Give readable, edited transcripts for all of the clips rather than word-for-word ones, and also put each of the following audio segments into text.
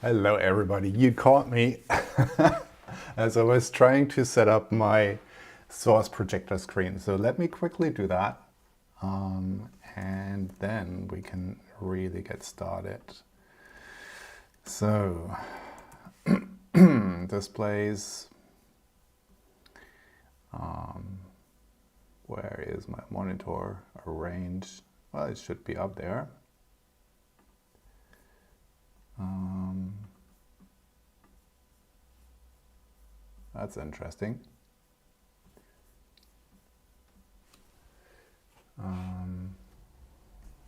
Hello everybody, you caught me as I was trying to set up my source projector screen. So let me quickly do that and then we can really get started. So displays, where is my monitor arranged? Well, it should be up there. That's interesting.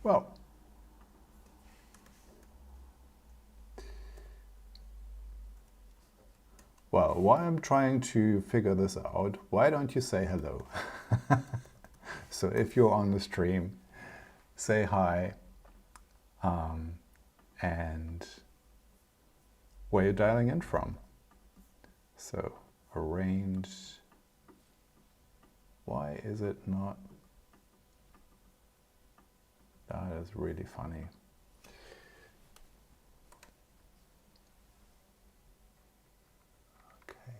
Well, while I'm trying to figure this out, why don't you say hello? So if you're on the stream, say hi, and where you're dialing in from. So arrange, why is it not? That is really funny. Okay.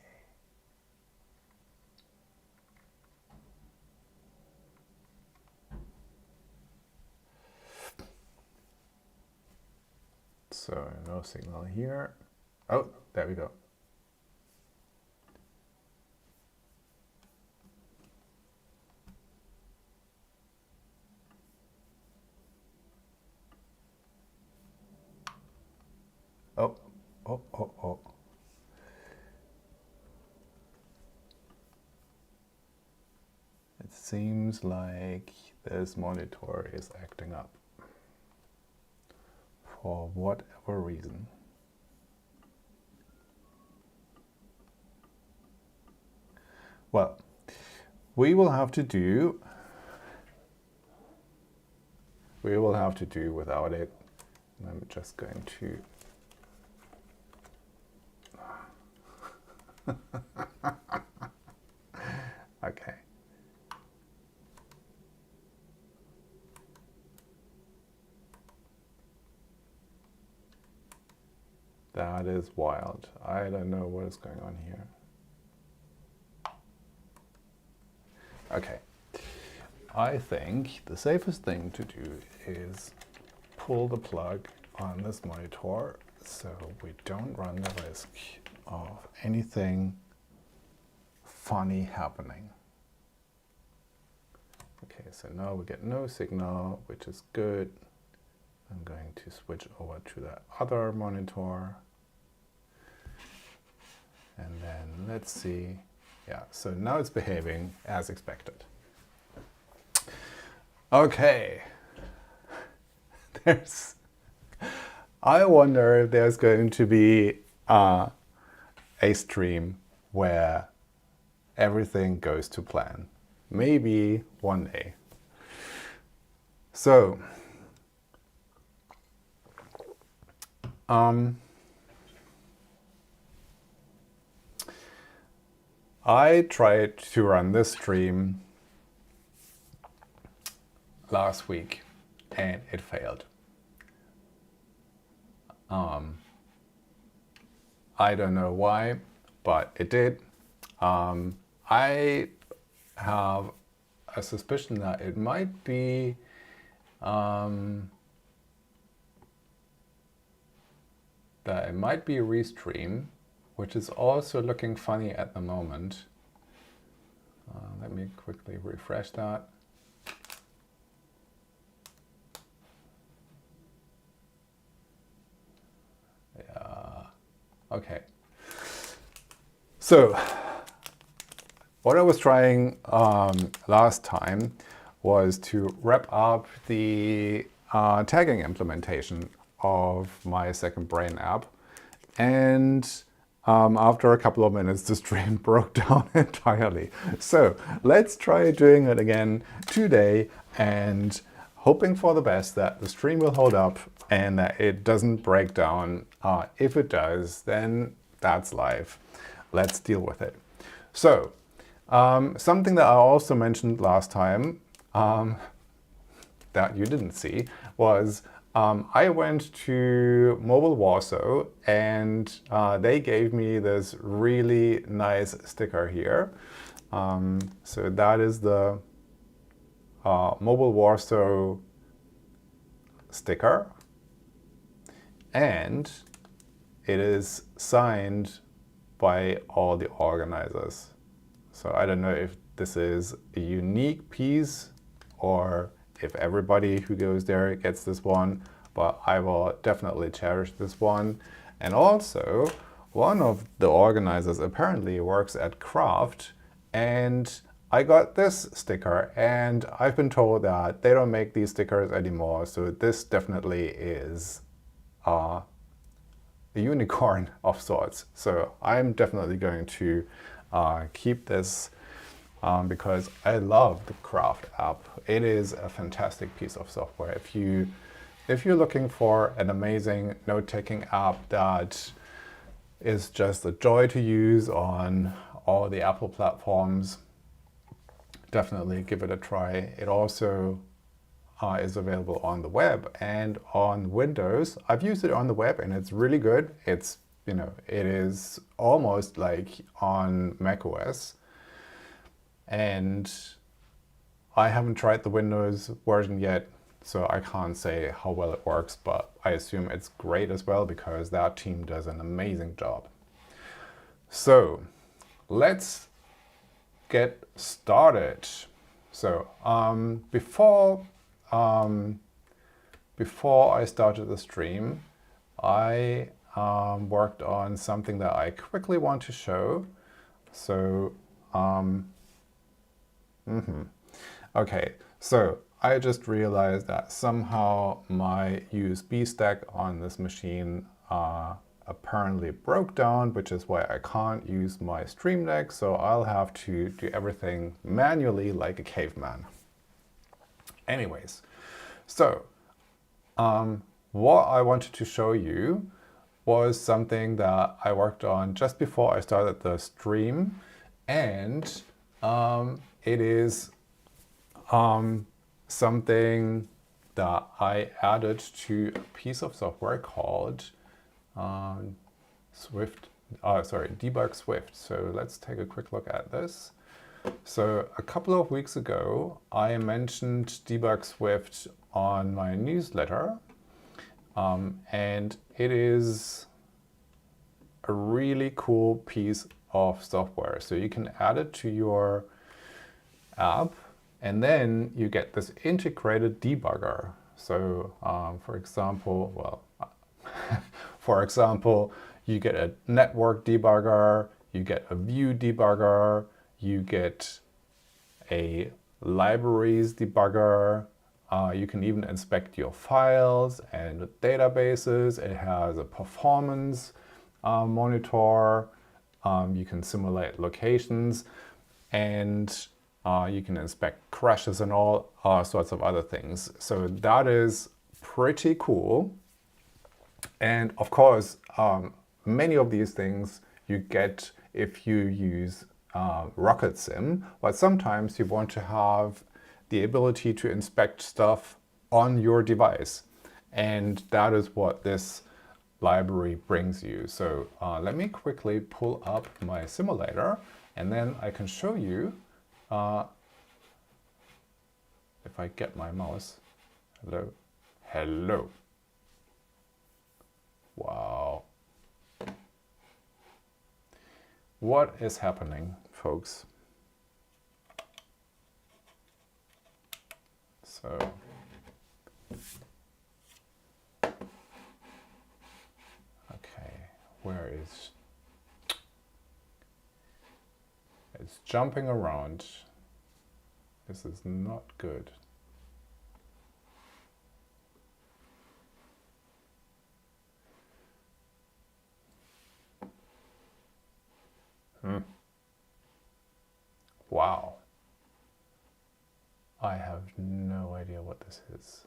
So no signal here. Oh, there we go. Oh. It seems like this monitor is acting up for whatever reason. Well, we will have to do without it. I'm just going to okay. That is wild. I don't know what is going on here. Okay. I think the safest thing to do is pull the plug on this monitor so we don't run the risk of anything funny happening. Okay, so now we get no signal, which is good. I'm going to switch over to the other monitor. And then let's see. Yeah, so now it's behaving as expected. Okay. I wonder if there's going to be a stream where everything goes to plan. Maybe one day. So, I tried to run this stream last week and it failed. I don't know why, but it did. I have a suspicion that it might be a restream, which is also looking funny at the moment. Let me quickly refresh that. Yeah. Okay. So what I was trying last time was to wrap up the tagging implementation of my Second Brain app. And after a couple of minutes, the stream broke down entirely. So let's try doing it again today and hoping for the best that the stream will hold up and that it doesn't break down. If it does, then that's life. Let's deal with it. So something that I also mentioned last time that you didn't see was I went to Mobile Warsaw and they gave me this really nice sticker here. So that is the Mobile Warsaw sticker, and it is signed by all the organizers. So I don't know if this is a unique piece or if everybody who goes there gets this one, but I will definitely cherish this one. And also, one of the organizers apparently works at Craft, and I got this sticker, and I've been told that they don't make these stickers anymore, so this definitely is a unicorn of sorts. So I'm definitely going to keep this because I love the Craft app. It is a fantastic piece of software. If you're looking for an amazing note-taking app that is just a joy to use on all the Apple platforms, definitely give it a try. It also is available on the web and on Windows. I've used it on the web and it's really good. It is almost like on macOS. And I haven't tried the Windows version yet, so I can't say how well it works, but I assume it's great as well because that team does an amazing job. So let's get started. So before I started the stream, I worked on something that I quickly want to show. So okay, so I just realized that somehow my USB stack on this machine apparently broke down, which is why I can't use my Stream Deck, so I'll have to do everything manually like a caveman. Anyways, so what I wanted to show you was something that I worked on just before I started the stream, and it is something that I added to a piece of software called Debug Swift. So let's take a quick look at this. So a couple of weeks ago, I mentioned Debug Swift on my newsletter, and it is a really cool piece of software. So you can add it to your app, and then you get this integrated debugger. So for example, you get a network debugger, you get a view debugger, you get a libraries debugger, you can even inspect your files and databases. It has a performance monitor, you can simulate locations, and you can inspect crashes and all sorts of other things. So that is pretty cool. And of course, many of these things you get if you use Rocket Sim, but sometimes you want to have the ability to inspect stuff on your device. And that is what this library brings you. So let me quickly pull up my simulator, and then I can show you if I get my mouse. Hello. Hello. Wow. What is happening, folks? So okay, where is it's jumping around. This is not good. Wow. I have no idea what this is.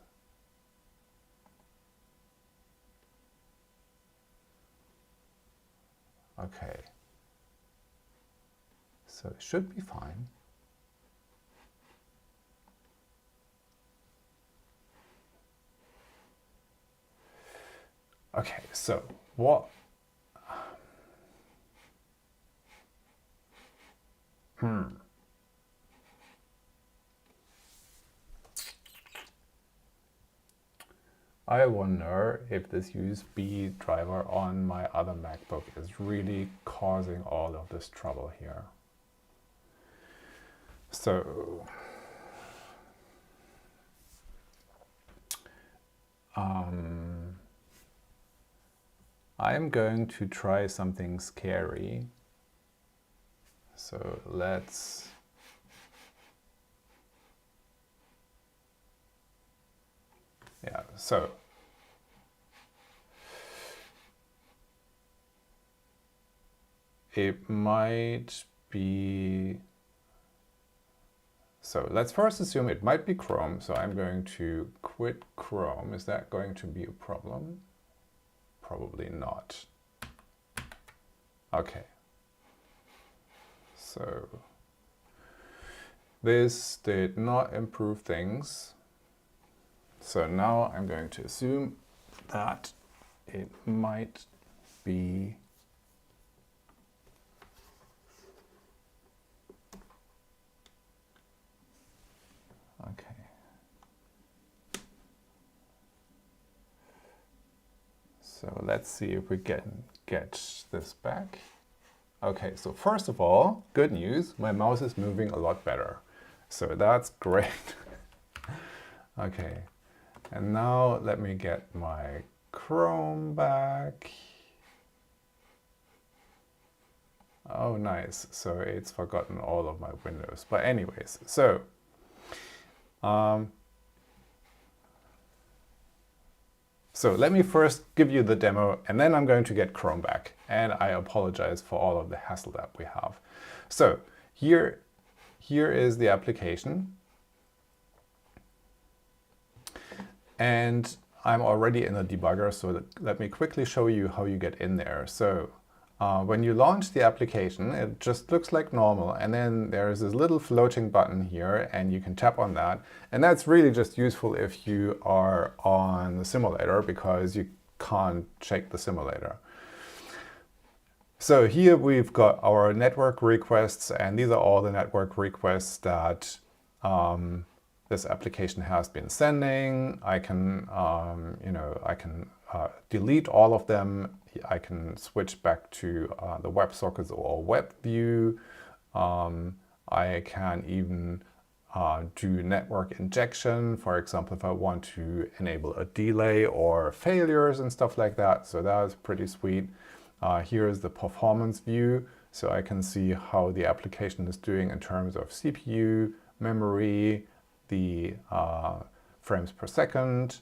Okay. So it should be fine. Okay, so what? I wonder if this USB driver on my other MacBook is really causing all of this trouble here. So, I'm going to try something scary. So let's so it might be, so let's first assume it might be Chrome. So I'm going to quit Chrome. Is that going to be a problem? Probably not. Okay. So this did not improve things. So now I'm going to assume that it might be okay. So let's see if we get this back. Okay, so first of all, good news, my mouse is moving a lot better. So that's great. Okay, and now let me get my Chrome back. Oh, nice. So it's forgotten all of my windows. But anyways, so so let me first give you the demo, and then I'm going to get Chrome back. And I apologize for all of the hassle that we have. So here is the application. And I'm already in a debugger, so let me quickly show you how you get in there. So when you launch the application, it just looks like normal. And then there's this little floating button here, and you can tap on that. And that's really just useful if you are on the simulator, because you can't shake the simulator. So here we've got our network requests, and these are all the network requests that this application has been sending. I can, I can delete all of them. I can switch back to the WebSockets or web view. I can even do network injection, for example, if I want to enable a delay or failures and stuff like that. So that's pretty sweet. Here is the performance view. So I can see how the application is doing in terms of CPU, memory, the frames per second,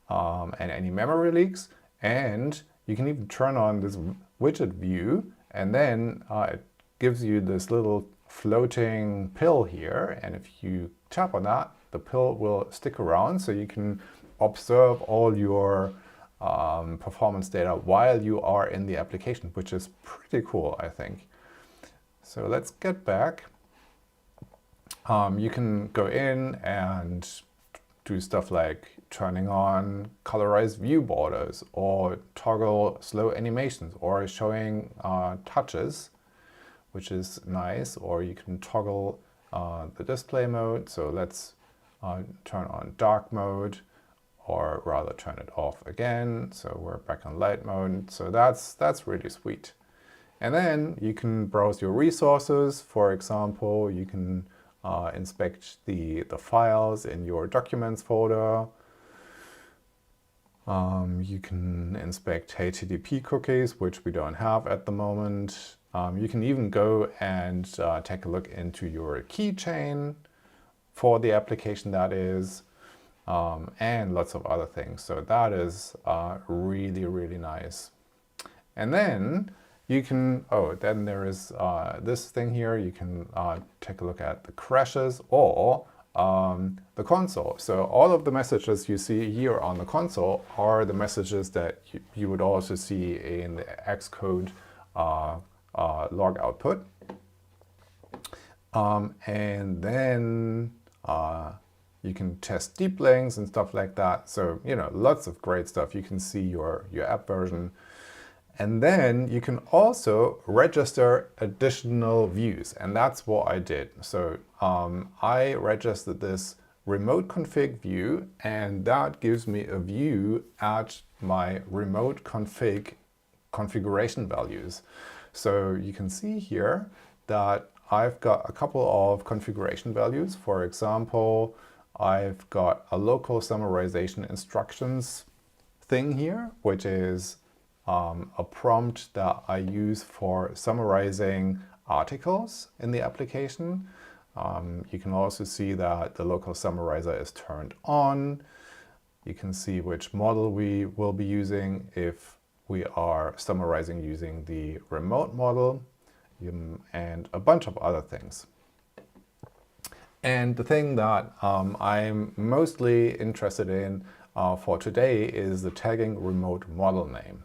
and any memory leaks. And you can even turn on this widget view, and then it gives you this little floating pill here. And if you tap on that, the pill will stick around, so you can observe all your performance data while you are in the application, which is pretty cool, I think. So let's get back. You can go in and do stuff like turning on colorized view borders, or toggle slow animations, or showing touches, which is nice. Or you can toggle the display mode. So let's turn on dark mode, or rather turn it off again. So we're back on light mode. So that's really sweet. And then you can browse your resources. For example, you can inspect the files in your documents folder. You can inspect HTTP cookies, which we don't have at the moment. You can even go and take a look into your keychain for the application, that is, and lots of other things. So that is really, really nice. And then you can, then there is this thing here. You can take a look at the crashes or the console. So all of the messages you see here on the console are the messages that you would also see in the Xcode log output. And then You can test deep links and stuff like that. So, lots of great stuff. You can see your app version. And then you can also register additional views. And that's what I did. So I registered this remote config view, and that gives me a view at my remote config configuration values. So you can see here that I've got a couple of configuration values. For example, I've got a local summarization instructions thing here, which is a prompt that I use for summarizing articles in the application. You can also see that the local summarizer is turned on. You can see which model we will be using if we are summarizing using the remote model, and a bunch of other things. And the thing that I'm mostly interested in for today is the tagging remote model name.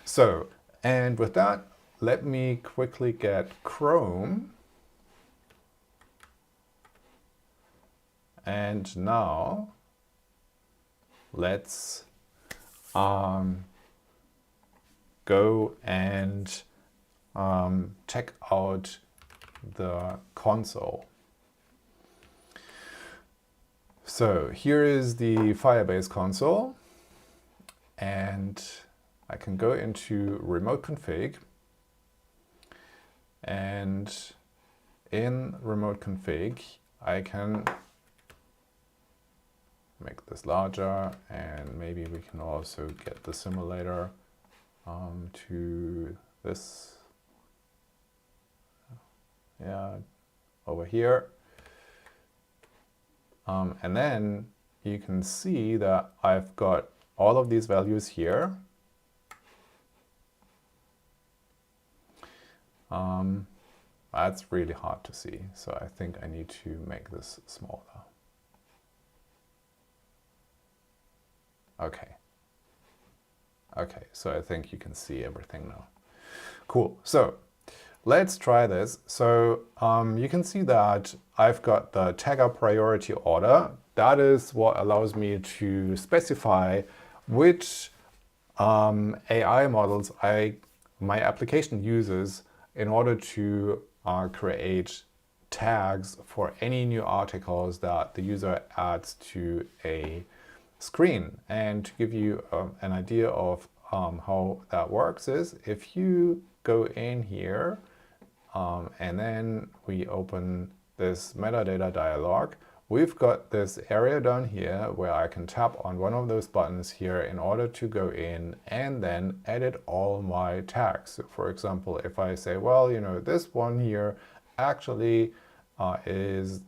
So, and with that, let me quickly get Chrome. And now let's go and check out the console. So here is the Firebase console, and I can go into remote config, and in remote config I can make this larger, and maybe we can also get the simulator to this, over here. And then you can see that I've got all of these values here. That's really hard to see, so I think I need to make this smaller. Okay, so I think you can see everything now. Cool, so let's try this. So you can see that I've got the tagger priority order. That is what allows me to specify which AI models my application uses in order to create tags for any new articles that the user adds to a screen. And to give you an idea of how that works is, if you go in here and then we open this metadata dialog, we've got this area down here where I can tap on one of those buttons here in order to go in and then edit all my tags. So for example, if I say, well, this one here actually is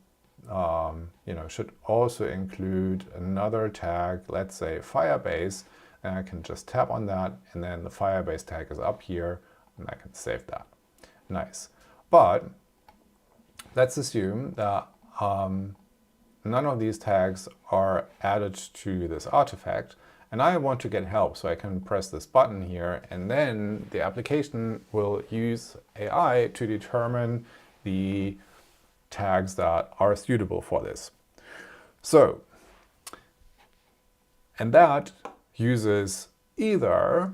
should also include another tag, let's say Firebase, and I can just tap on that, and then the Firebase tag is up here, and I can save that. Nice. But let's assume that none of these tags are added to this artifact, and I want to get help, so I can press this button here, and then the application will use AI to determine the tags that are suitable for this. So, and that uses either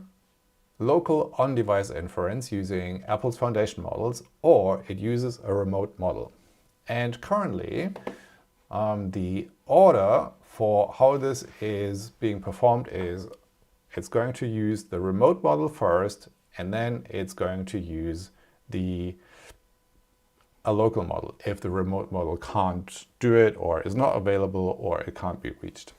local on-device inference using Apple's foundation models, or it uses a remote model. And currently, the order for how this is being performed is it's going to use the remote model first, and then it's going to use a local model if the remote model can't do it, or is not available, or it can't be reached.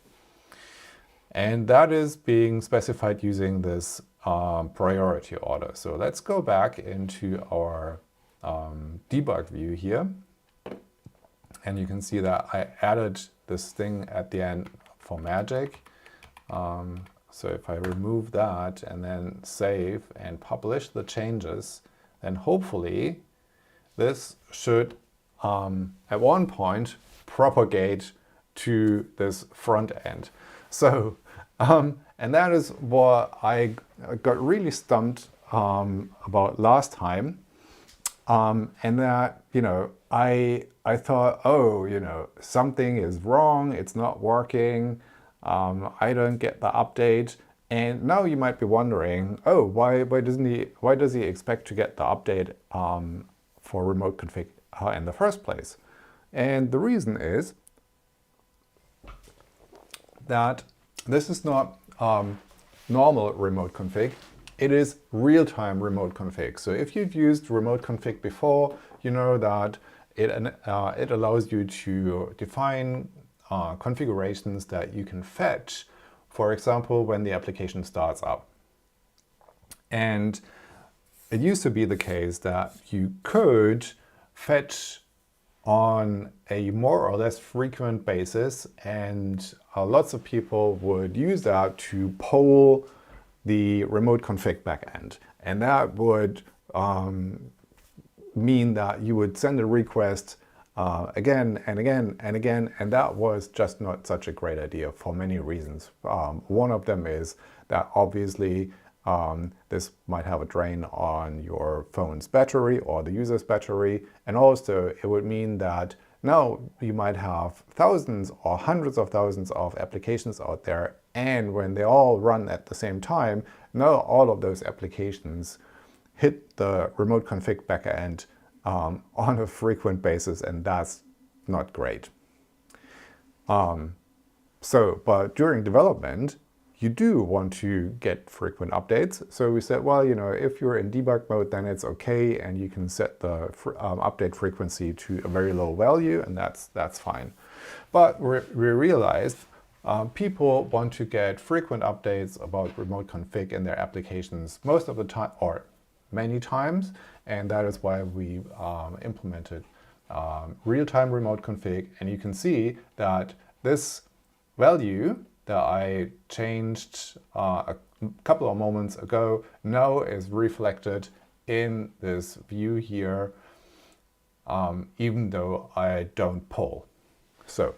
And that is being specified using this priority order. So let's go back into our debug view here. And you can see that I added this thing at the end for magic. So if I remove that and then save and publish the changes, then hopefully this should at one point propagate to this front end. So, and that is what I got really stumped about last time. And that, I thought, oh, something is wrong, it's not working, I don't get the update. And now you might be wondering, oh, why does he expect to get the update for remote config in the first place? And the reason is that this is not normal remote config. It is real-time remote config. So if you've used remote config before, you know that it allows you to define configurations that you can fetch, for example, when the application starts up. And it used to be the case that you could fetch on a more or less frequent basis, and lots of people would use that to poll the remote config backend. And that would mean that you would send a request again and again and again, and that was just not such a great idea for many reasons. One of them is that obviously this might have a drain on your phone's battery or the user's battery, and also it would mean that now you might have thousands or hundreds of thousands of applications out there, and when they all run at the same time, now all of those applications hit the remote config backend on a frequent basis, and that's not great. But during development, you do want to get frequent updates. So we said, well, if you're in debug mode, then it's okay, and you can set the update frequency to a very low value, and that's fine. But we realized people want to get frequent updates about remote config in their applications most of the time, or many times, and that is why we implemented real-time remote config. And you can see that this value that I changed a couple of moments ago now is reflected in this view here, even though I don't poll. So,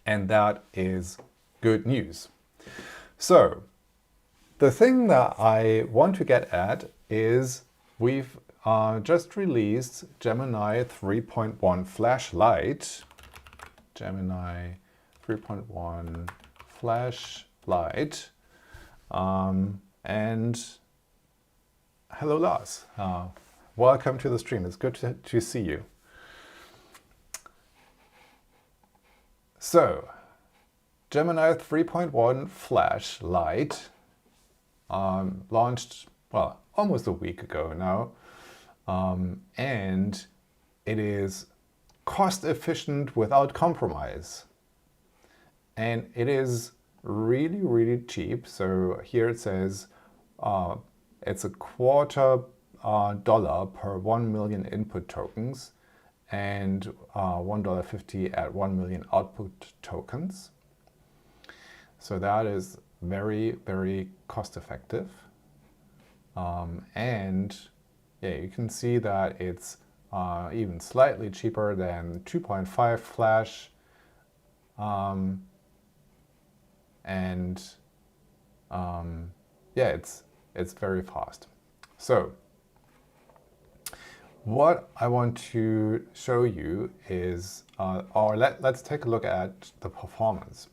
and that is good news. So, the thing that I want to get at is we've just released Gemini 3.1 Flash Lite. Gemini 3.1 Flash Lite. And hello, Lars. Welcome to the stream. It's good to see you. So, Gemini 3.1 Flash Lite launched, well, almost a week ago now. And it is cost efficient without compromise. And it is really, really cheap. So here it says it's $0.25 per 1 million input tokens and $1.50 at 1 million output tokens. So that is very, very cost effective. And yeah, you can see that it's even slightly cheaper than 2.5 Flash. Yeah, it's very fast. So what I want to show you is, let's take a look at the performance.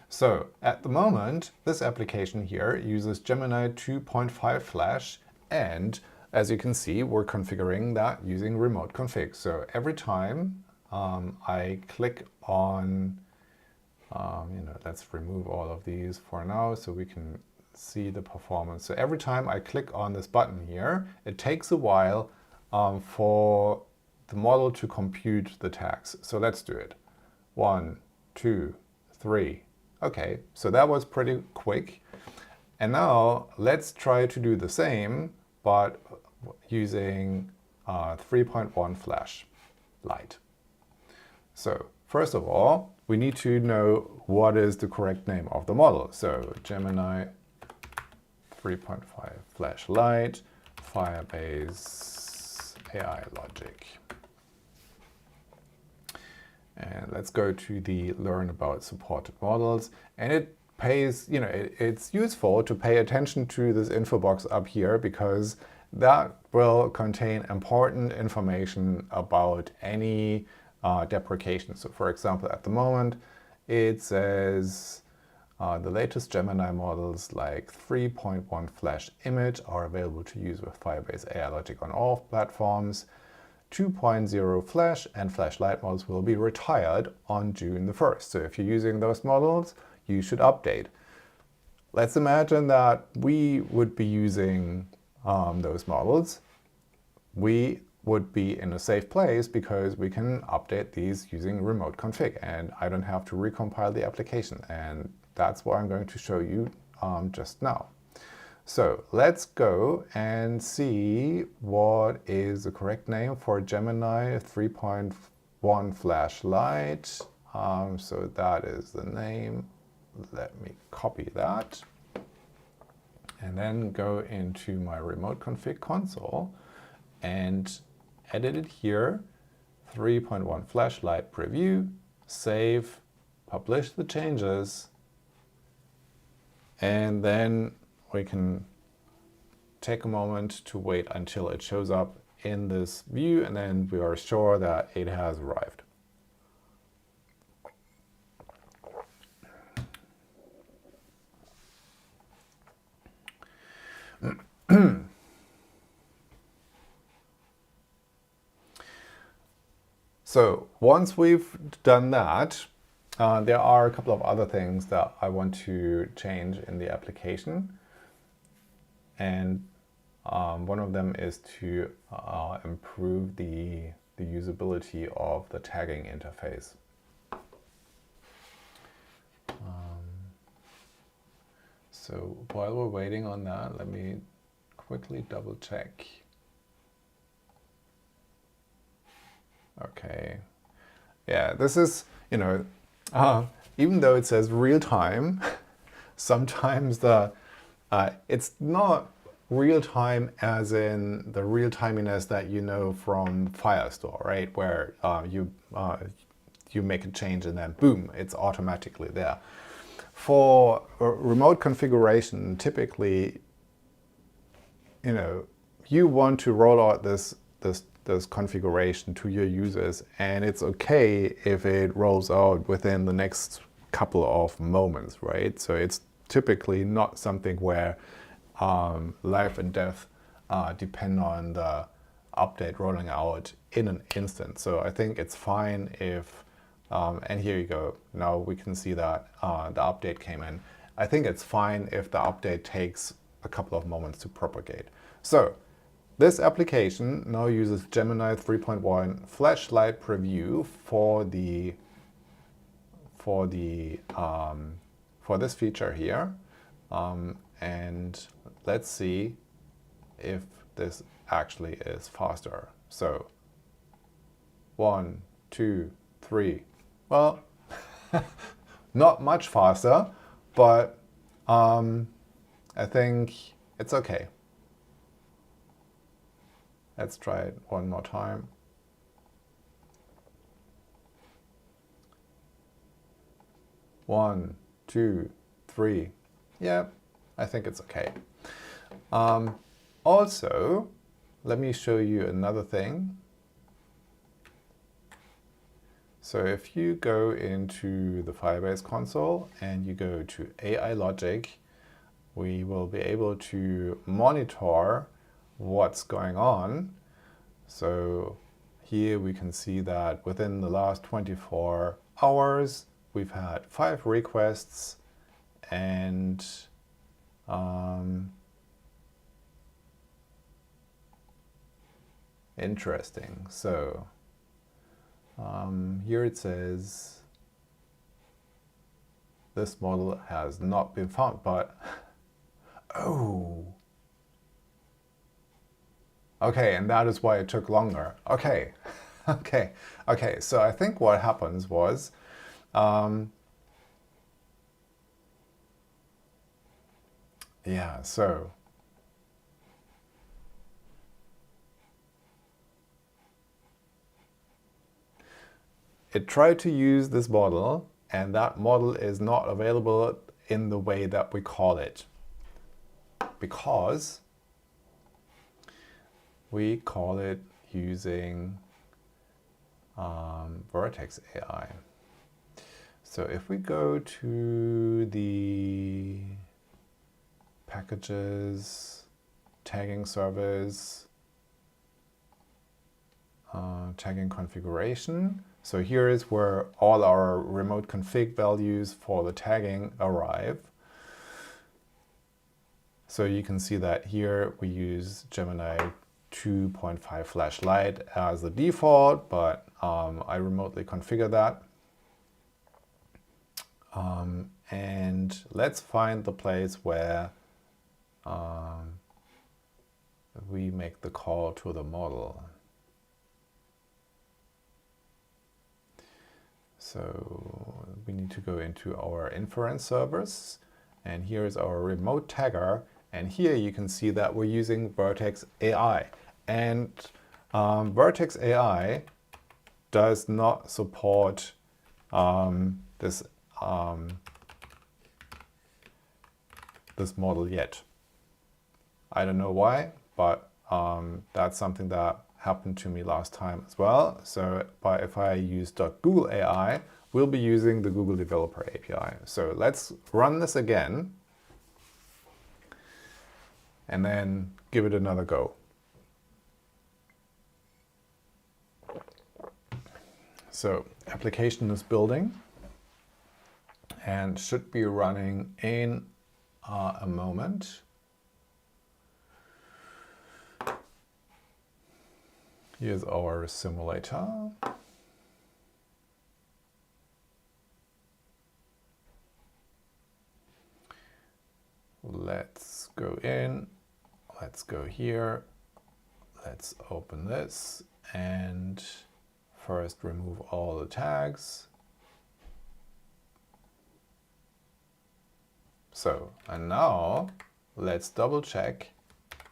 So at the moment, this application here uses Gemini 2.5 Flash, and as you can see, we're configuring that using remote config. So every time I click on, let's remove all of these for now so we can see the performance. So every time I click on this button here, it takes a while for the model to compute the tags. So let's do it. 1, 2, 3. Okay, so that was pretty quick. And now let's try to do the same, but using 3.1 Flash Lite. So first of all, we need to know what is the correct name of the model. So Gemini 3.5 Flash Lite, Firebase AI Logic. And let's go to the Learn About Supported Models. And it pays, it's useful to pay attention to this info box up here, because that will contain important information about any deprecation. So for example, at the moment, it says the latest Gemini models like 3.1 Flash Image are available to use with Firebase AI Logic on all platforms. 2.0 Flash and Flash Lite models will be retired on June the 1st. So if you're using those models, you should update. Let's imagine that we would be using those models. We would be in a safe place because we can update these using remote config, and I don't have to recompile the application. And that's what I'm going to show you just now. So let's go and see what is the correct name for Gemini 3.1 Flash Lite. So that is the name. Let me copy that. And then go into my remote config console and edit it here. 3.1 Flash Lite preview, save, publish the changes, and then we can take a moment to wait until it shows up in this view, and then we are sure that it has arrived. So once we've done that, there are a couple of other things that I want to change in the application. And one of them is to improve the usability of the tagging interface. So while we're waiting on that, let me quickly double check. Okay. Yeah, this is, even though it says real time, sometimes it's not real time as in the real timiness that you know from Firestore, right? Where you make a change and then boom, it's automatically there. For remote configuration, typically, you want to roll out this configuration to your users, and it's okay if it rolls out within the next couple of moments, right? So it's typically not something where life and death depend on the update rolling out in an instant. So I think it's fine if, and here you go, now we can see that the update came in. I think it's fine if the update takes a couple of moments to propagate. So this application now uses Gemini 3.1 Flash Lite preview for this feature here, and let's see if this actually is faster. So 1, 2, 3. Well, not much faster, but I think it's okay. Let's try it one more time. One, 2, 3. Yeah, I think it's okay. Also, let me show you another thing. So if you go into the Firebase console and you go to AI Logic, we will be able to monitor what's going on. So here we can see that within the last 24 hours, we've had 5 requests, and interesting. So here it says this model has not been found, but oh. Okay, and that is why it took longer. Okay, okay. So I think what happens was, yeah, so it tried to use this model, and that model is not available in the way that we call it, because we call it using Vertex AI. So if we go to the packages, tagging service, tagging configuration. So here is where all our remote config values for the tagging arrive. So you can see that here we use Gemini 2.5 Lite as the default, but I remotely configure that. And let's find the place where we make the call to the model. So we need to go into our inference servers, and here is our remote tagger. And here you can see that we're using Vertex AI. And Vertex AI does not support this model yet. I don't know why, but that's something that happened to me last time as well. So if I use .Google AI, we'll be using the Google Developer API. So let's run this again and then give it another go. So application is building and should be running in a moment. Here's our simulator. Let's go in, let's go here, let's open this and first remove all the tags. So, and now let's double check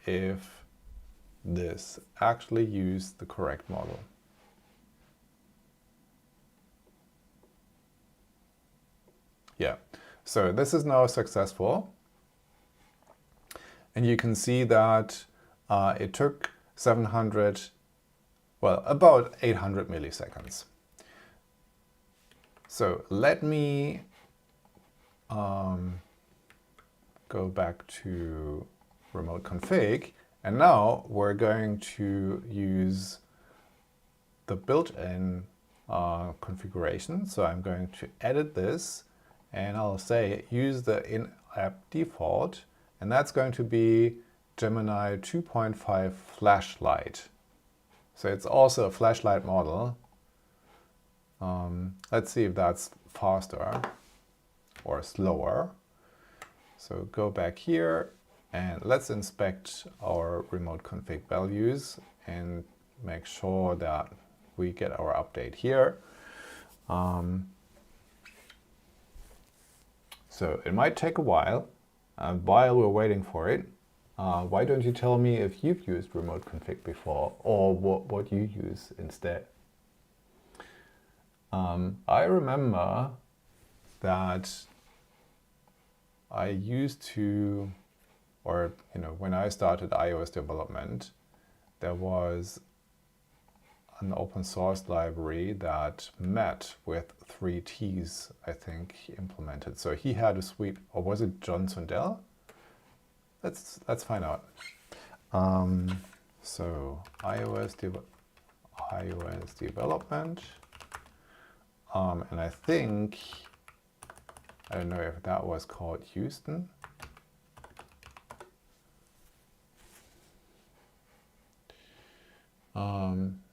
if this actually used the correct model. Yeah, so this is now successful. And you can see that it took 700, well, about 800 milliseconds. So let me go back to remote config. And now we're going to use the built-in configuration. So I'm going to edit this and I'll say use the in-app default. And that's going to be Gemini 2.5 Lite. So it's also a Lite model. Let's see if that's faster or slower. So go back here. And let's inspect our remote config values and make sure that we get our update here. So it might take a while. While we're waiting for it, why don't you tell me if you've used remote config before or what you use instead? I remember that I used to, or when I started iOS development, there was an open source library that Matt with 3 T's, I think, implemented. So he had a suite, or was it John Sundell? Let's find out. So iOS development, and I think, I don't know if that was called Houston.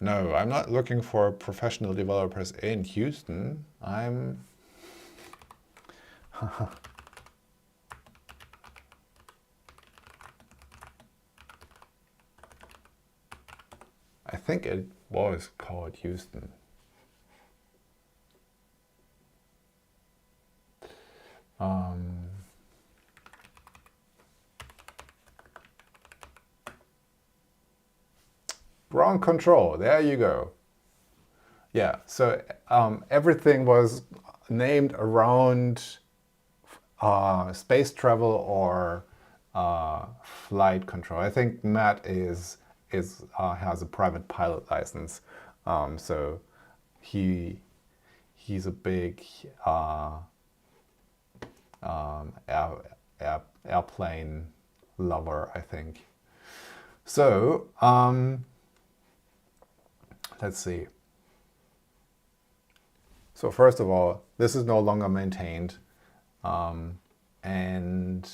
No, I'm not looking for professional developers in Houston. I think it was called Houston. Wrong control, there you go. Yeah, so everything was named around space travel or flight control. I think Matt is has a private pilot license, so he's a big airplane lover, I think. So let's see. So first of all, this is no longer maintained, and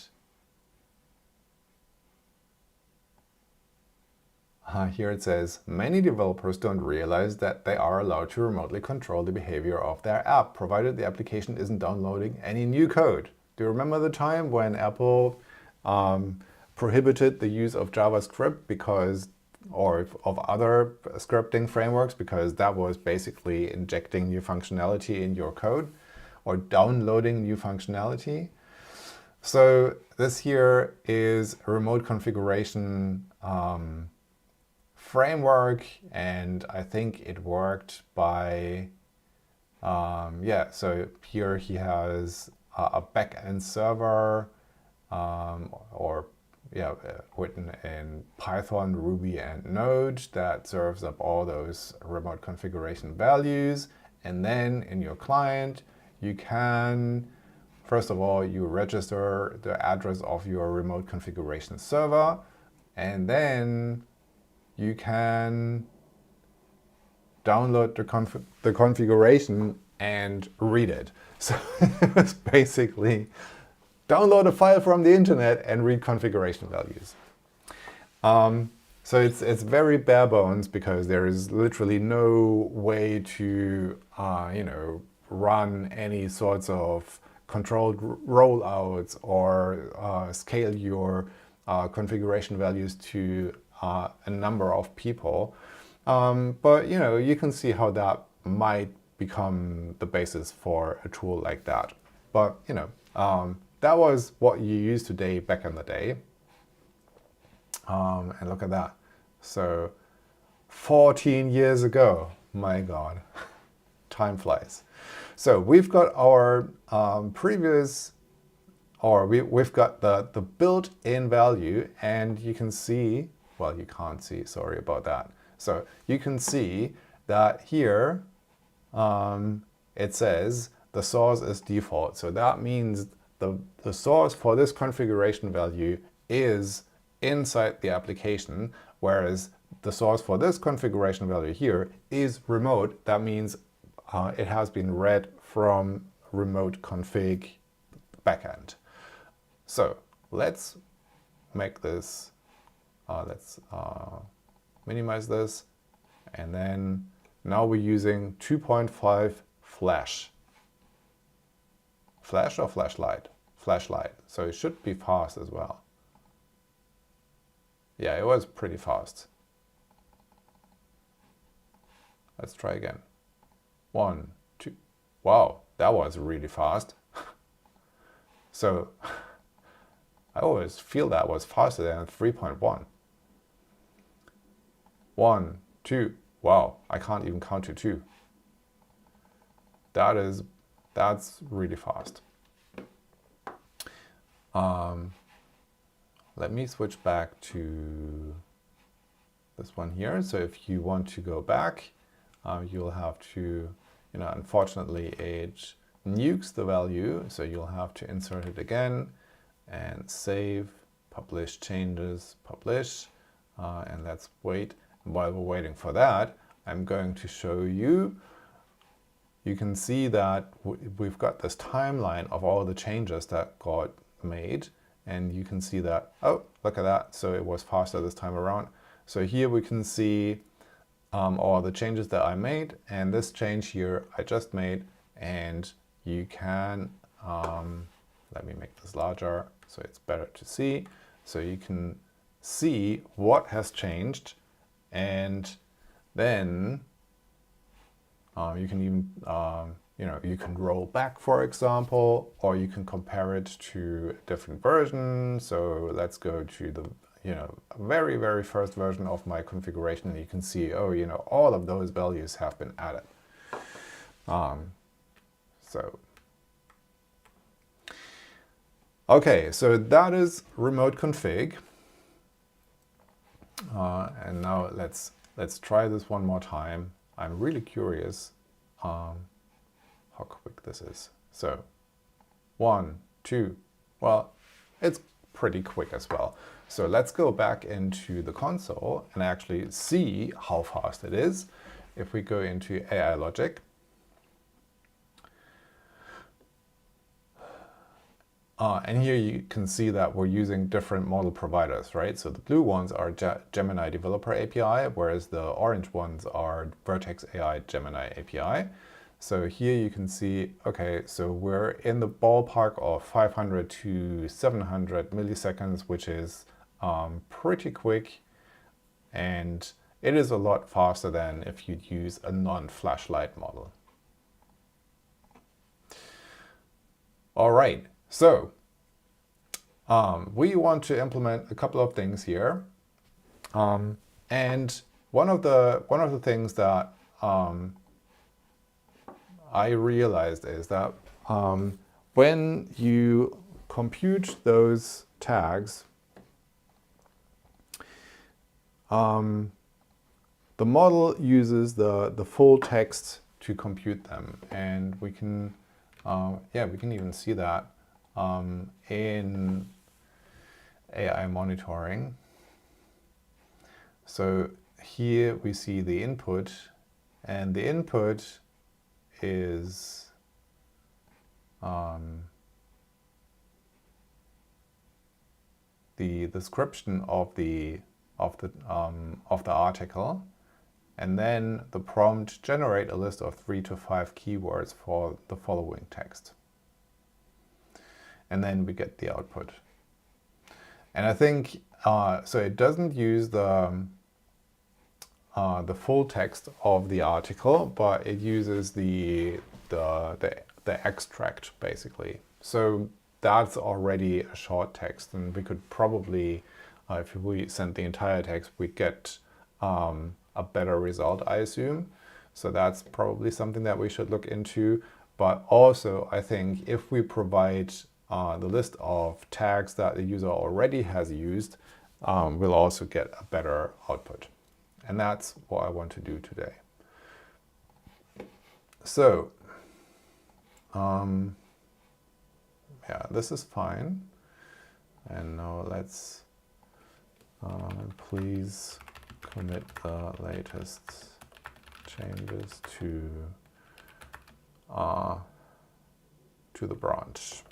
here it says, many developers don't realize that they are allowed to remotely control the behavior of their app, provided the application isn't downloading any new code. Do you remember the time when Apple prohibited the use of JavaScript or of other scripting frameworks, because that was basically injecting new functionality in your code or downloading new functionality? So this here is a remote configuration framework, and I think it worked by, so here he has a backend server, written in Python, Ruby, and Node that serves up all those remote configuration values. And then in your client, you can, first of all, you register the address of your remote configuration server, and then you can download the configuration and read it. So it was basically download a file from the internet and read configuration values. So it's very bare bones, because there is literally no way to run any sorts of controlled rollouts or scale your configuration values to a number of people. But you can see how that might become the basis for a tool like that. But that was what you used today back in the day. And look at that. So 14 years ago, my God, time flies. So we've got our we've got the built-in value, and you can see, well, you can't see, sorry about that. So you can see that here it says the source is default. So that means the source for this configuration value is inside the application, whereas the source for this configuration value here is remote. That means it has been read from remote config backend. So let's make this, let's minimize this, and then now we're using 2.5 Flash. Flash or Flashlight? Flashlight. So it should be fast as well. Yeah, it was pretty fast. Let's try again. 1, 2. Wow, that was really fast. So I always feel that was faster than 3.1. 1, 2. Wow, I can't even count to 2. That's really fast. Let me switch back to this one here. So if you want to go back, you'll have to, unfortunately it nukes the value. So you'll have to insert it again and save, publish changes, publish, and let's wait. And while we're waiting for that, I'm going to show you. You can see that we've got this timeline of all the changes that got made, and you can see that, oh, look at that. So it was faster this time around. So here we can see all the changes that I made, and this change here I just made, and you can, let me make this larger so it's better to see. So you can see what has changed, and then you can even, you can roll back, for example, or you can compare it to a different version. So let's go to the, very, very first version of my configuration, and you can see, oh, all of those values have been added. Okay, so that is remote config. And now let's try this one more time. I'm really curious how quick this is. So 1, 2, well, it's pretty quick as well. So let's go back into the console and actually see how fast it is. If we go into AI logic, and here you can see that we're using different model providers, right? So the blue ones are Gemini Developer API, whereas the orange ones are Vertex AI Gemini API. So here you can see, okay, so we're in the ballpark of 500 to 700 milliseconds, which is pretty quick. And it is a lot faster than if you'd use a non-flashlight model. All right, so we want to implement a couple of things here. And one of the things that I realized is that when you compute those tags, the model uses the full text to compute them, and we can even see that in AI monitoring. So here we see the input, and the input is the description of the article, and then the prompt generate a list of 3 to 5 keywords for the following text, and then we get the output. And I think so it doesn't use the full text of the article, but it uses the extract basically. So that's already a short text, and we could probably, if we send the entire text, we'd get a better result, I assume. So that's probably something that we should look into. But also, I think if we provide the list of tags that the user already has used, we'll also get a better output. And that's what I want to do today. So, yeah, this is fine. And now let's please commit the latest changes to the branch.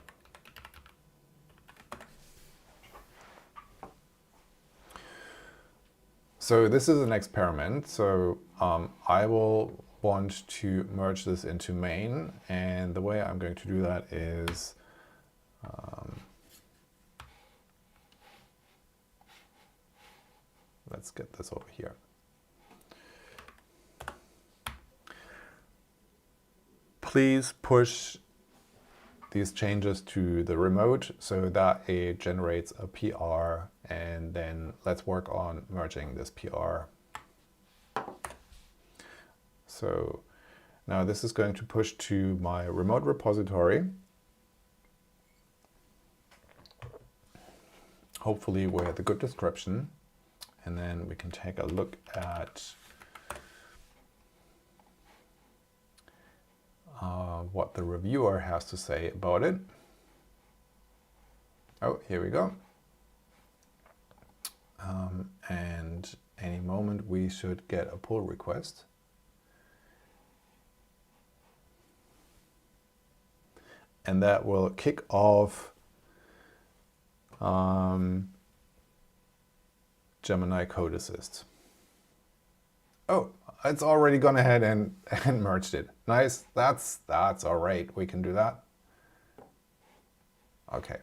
So this is an experiment. So I will want to merge this into main, and the way I'm going to do that is let's get this over here. Please push these changes to the remote so that it generates a PR, and then let's work on merging this PR. So now this is going to push to my remote repository, hopefully with a good description, and then we can take a look at what the reviewer has to say about it. Oh, here we go. And any moment we should get a pull request. And that will kick off Gemini Code Assist. Oh, it's already gone ahead and merged it. Nice, that's all right, we can do that. Okay,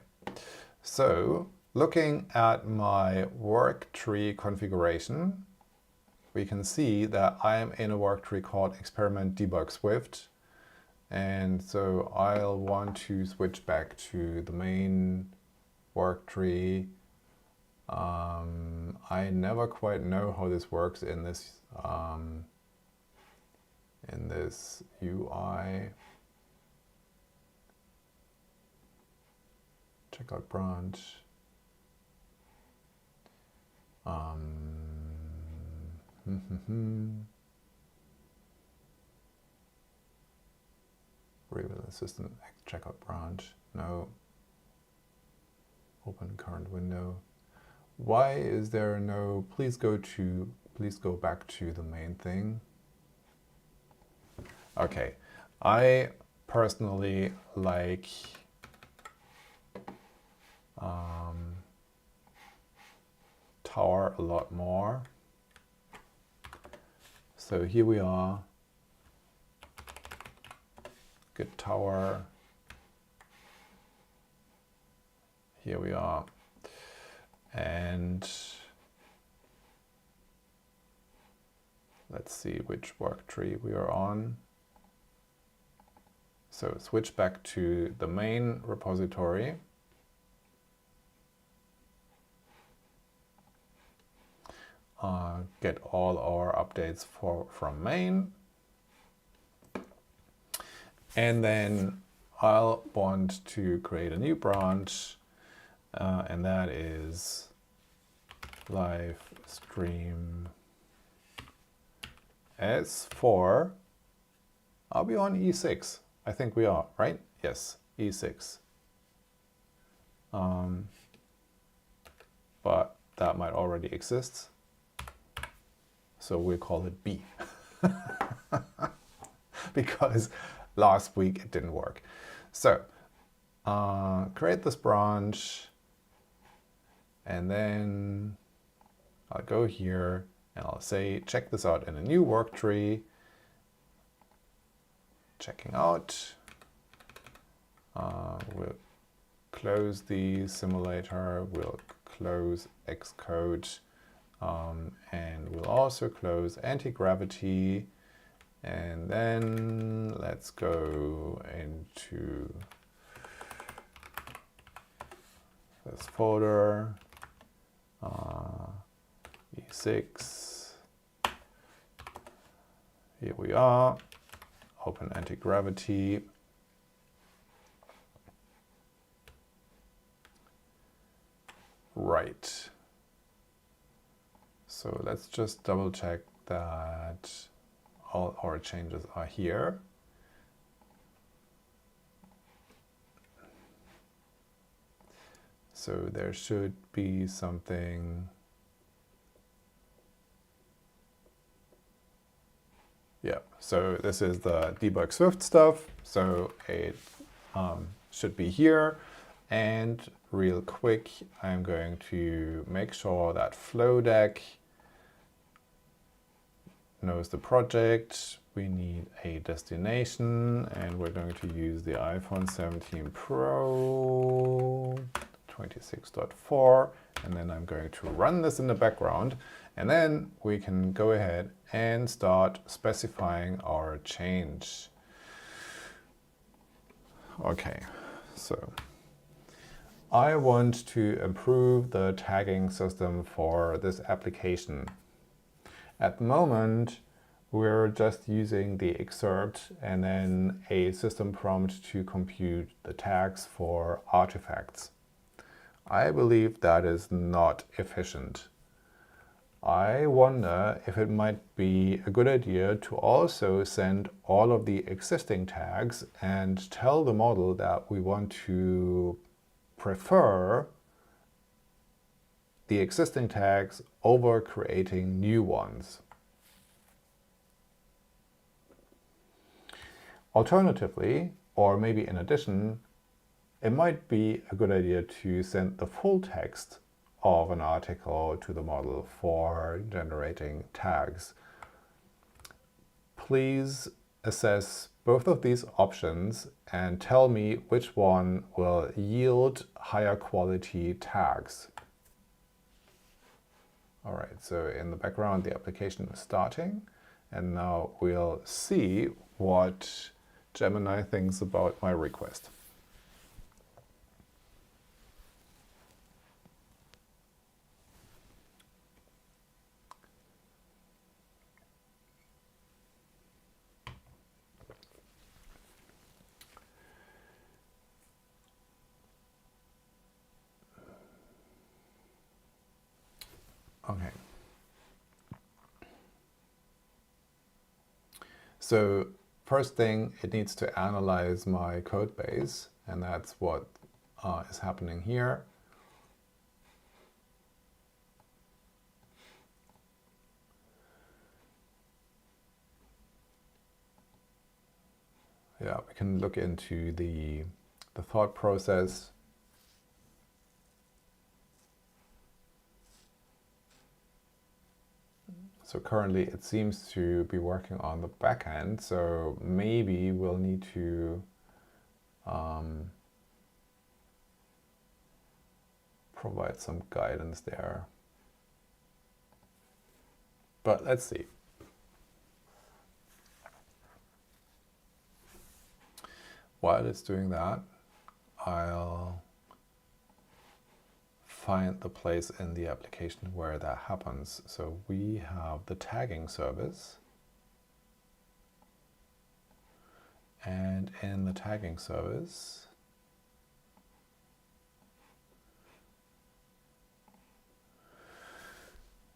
so looking at my work tree configuration, we can see that I am in a work tree called Experiment Debug Swift. And so I'll want to switch back to the main work tree. I never quite know how this works in this UI. Checkout branch. Reveal assistant checkout branch. No. Open current window. Why is there no, please go back to the main thing. Okay, I personally like tower a lot more. So here we are, get tower. Here we are. And let's see which work tree we are on. So switch back to the main repository. Get all our updates from main. And then I'll want to create a new branch, and that is live stream S4. Are we on E6? I think we are, right? Yes, E6. But that might already exist. So we'll call it B. Because last week it didn't work. So create this branch, and then I'll go here and I'll say, check this out in a new work tree. Checking out. We'll close the simulator. We'll close Xcode. And we'll also close anti-gravity. And then let's go into this folder, E6. Here we are. Open anti-gravity. Right. So let's just double check that all our changes are here. So there should be something. Yeah, so this is the debug Swift stuff. So it should be here. And real quick, I'm going to make sure that FlowDeck knows the project. We need a destination, and we're going to use the iPhone 17 Pro 26.4, and then I'm going to run this in the background, and then we can go ahead and start specifying our change. Okay, so I want to improve the tagging system for this application. At the moment, we're just using the excerpt and then a system prompt to compute the tags for artifacts. I believe that is not efficient. I wonder if it might be a good idea to also send all of the existing tags and tell the model that we want to prefer the existing tags over creating new ones. Alternatively, or maybe in addition, it might be a good idea to send the full text of an article to the model for generating tags. Please assess both of these options and tell me which one will yield higher quality tags. All right, so in the background, the application is starting, and now we'll see what Gemini thinks about my request. Okay. So first thing, it needs to analyze my code base, and that's what is happening here. Yeah, we can look into the thought process. So currently it seems to be working on the back end, so maybe we'll need to provide some guidance there. But let's see. While it's doing that, I'll find the place in the application where that happens. So we have the tagging service. And in the tagging service,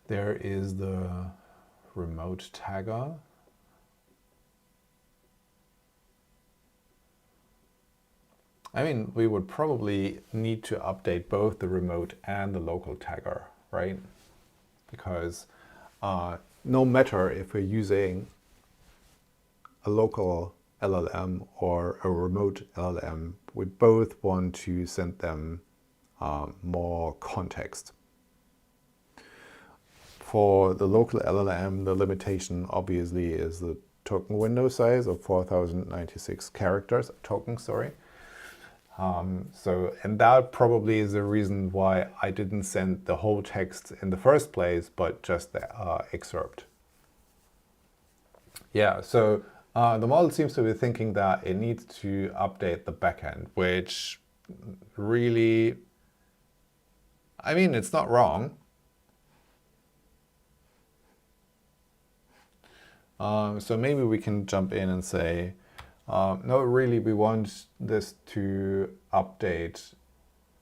there is the remote tagger. I mean, we would probably need to update both the remote and the local tagger, right? Because no matter if we're using a local LLM or a remote LLM, we both want to send them more context. For the local LLM, the limitation obviously is the token window size of 4096 characters, tokens, sorry. And that probably is the reason why I didn't send the whole text in the first place, but just the excerpt. Yeah, so the model seems to be thinking that it needs to update the backend, which really, I mean, it's not wrong. So maybe we can jump in and say, no, really, we want this to update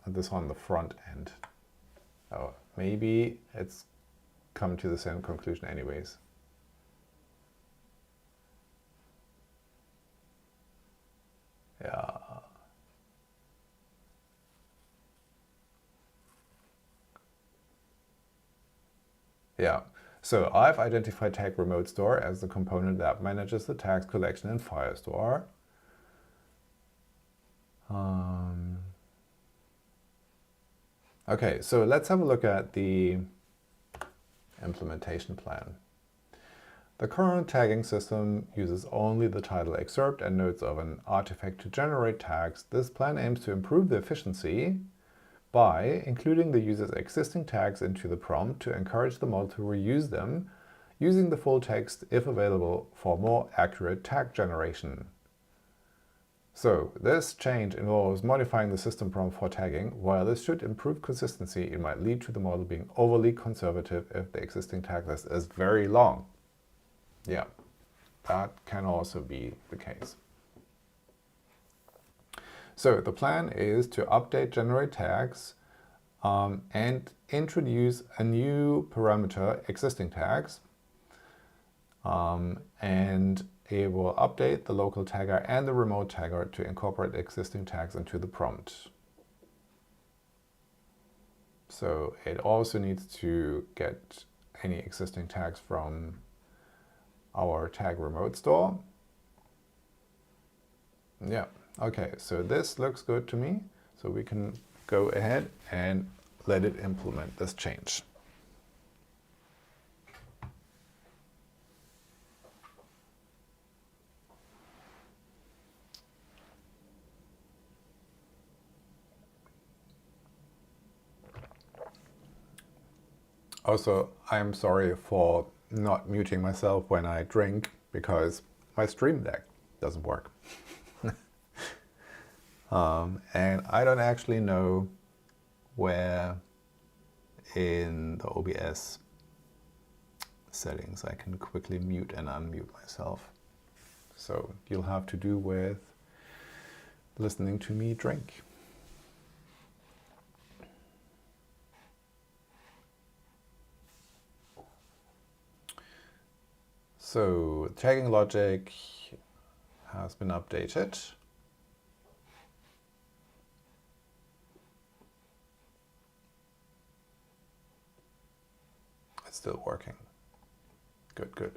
this on the front end. Oh, maybe it's come to the same conclusion anyways. Yeah. Yeah. So I've identified tag remote store as the component that manages the tags collection in Firestore. Okay, so let's have a look at the implementation plan. The current tagging system uses only the title excerpt and notes of an artifact to generate tags. This plan aims to improve the efficiency by including the user's existing tags into the prompt to encourage the model to reuse them, using the full text if available for more accurate tag generation. So this change involves modifying the system prompt for tagging. While this should improve consistency, it might lead to the model being overly conservative if the existing tag list is very long. Yeah, that can also be the case. So the plan is to update generate tags and introduce a new parameter, existing tags, and it will update the local tagger and the remote tagger to incorporate existing tags into the prompt. So it also needs to get any existing tags from our tag remote store. Yeah. Okay, so this looks good to me. So we can go ahead and let it implement this change. Also, I'm sorry for not muting myself when I drink because my Stream Deck doesn't work. And I don't actually know where in the OBS settings I can quickly mute and unmute myself. So you'll have to do with listening to me drink. So tagging logic has been updated. It's still working. Good, good.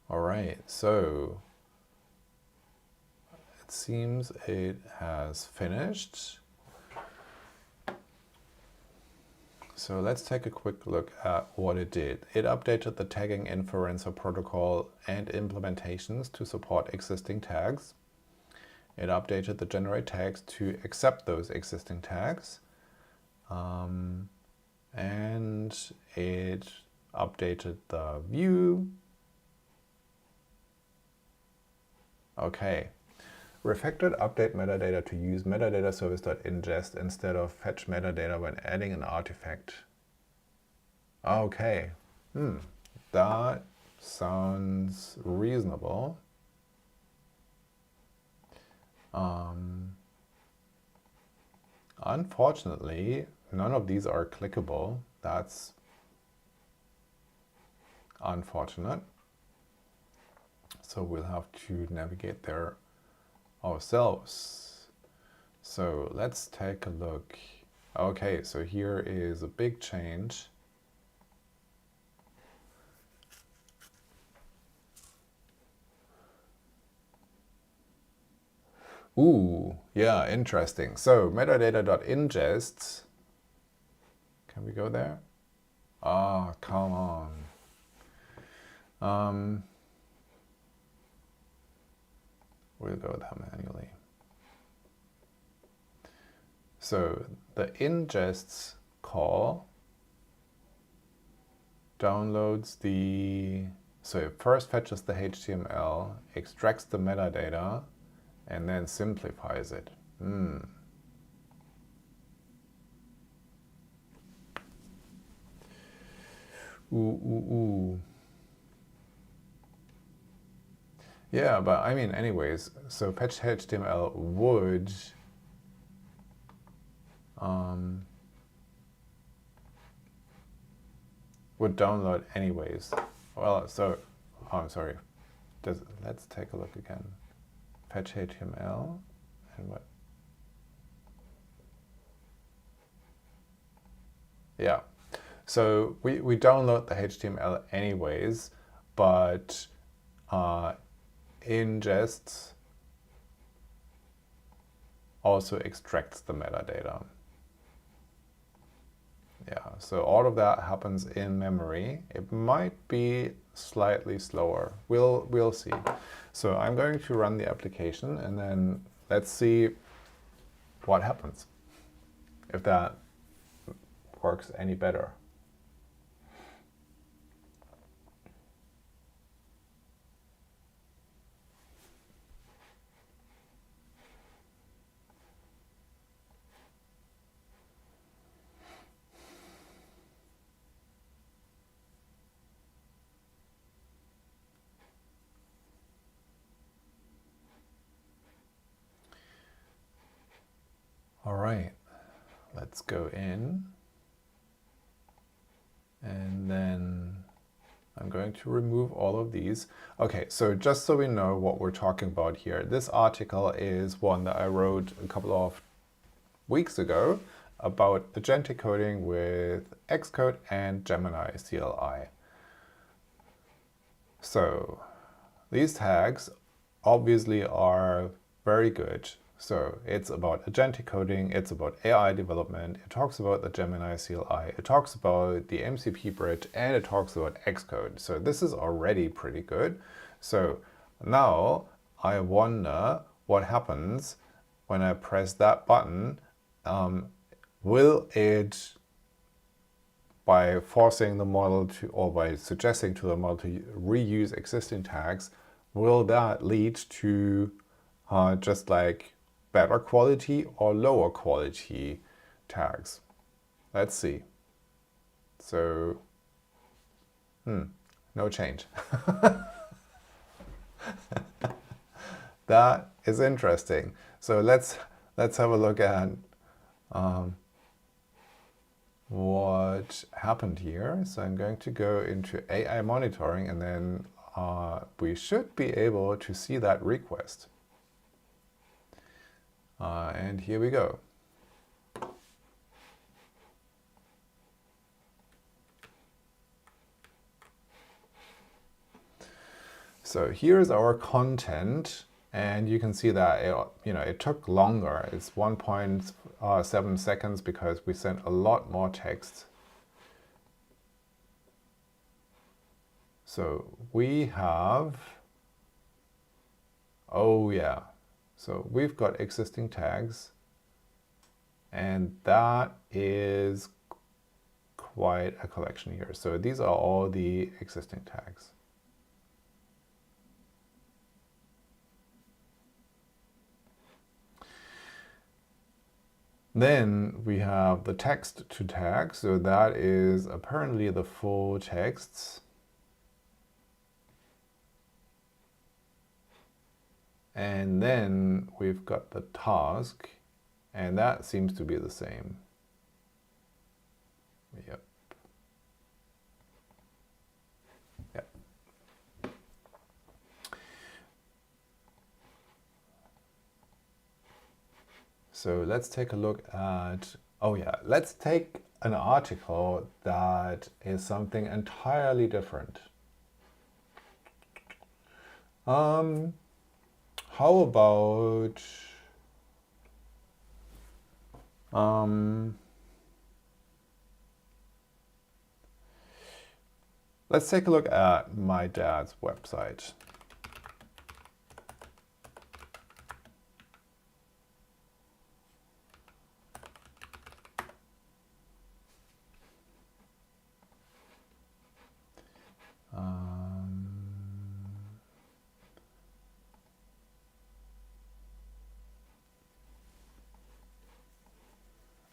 All right, so it seems it has finished. So let's take a quick look at what it did. It updated the tagging inferencer protocol and implementations to support existing tags. It updated the generate tags to accept those existing tags. And it updated the view. Okay. Refactored update metadata to use metadata service.ingest instead of fetch metadata when adding an artifact. Okay. That sounds reasonable. Unfortunately, none of these are clickable. That's unfortunate. So we'll have to navigate there ourselves. So let's take a look. Okay, so here is a big change. Ooh, yeah, interesting. So metadata.ingest. Can we go there? Ah, come on. We'll go with that manually. So the ingests call downloads so it first fetches the HTML, extracts the metadata, and then simplifies it. Ooh. Yeah, but I mean, anyways, so fetch HTML would download anyways. Well, so, I'm sorry. Let's take a look again. Fetch HTML and what? Yeah. So we download the HTML anyways, but ingests also extracts the metadata. Yeah, so all of that happens in memory. It might be slightly slower. We'll see. So I'm going to run the application and then let's see what happens, if that works any better. All right, let's go in. And then I'm going to remove all of these. Okay, so just so we know what we're talking about here, this article is one that I wrote a couple of weeks ago about agentic coding with Xcode and Gemini CLI. So these tags obviously are very good. So it's about agentic coding, it's about AI development, it talks about the Gemini CLI, it talks about the MCP bridge, and it talks about Xcode. So this is already pretty good. So now I wonder what happens when I press that button. Will it, by forcing the model to, or by suggesting to the model to reuse existing tags, will that lead to just like better quality or lower quality tags? Let's see. So, no change. That is interesting. So let's have a look at what happened here. So I'm going to go into AI monitoring, and then we should be able to see that request. And here we go. So here's our content, and you can see that it took longer. It's 1.7 seconds because we sent a lot more text. So we have, oh yeah, so we've got existing tags, and that is quite a collection here. So these are all the existing tags. Then we have the text to tag, so that is apparently the full texts. And then we've got the task, and that seems to be the same. Yep. Yep. So let's take a look at, oh yeah, let's take an article that is something entirely different. How about let's take a look at my dad's website.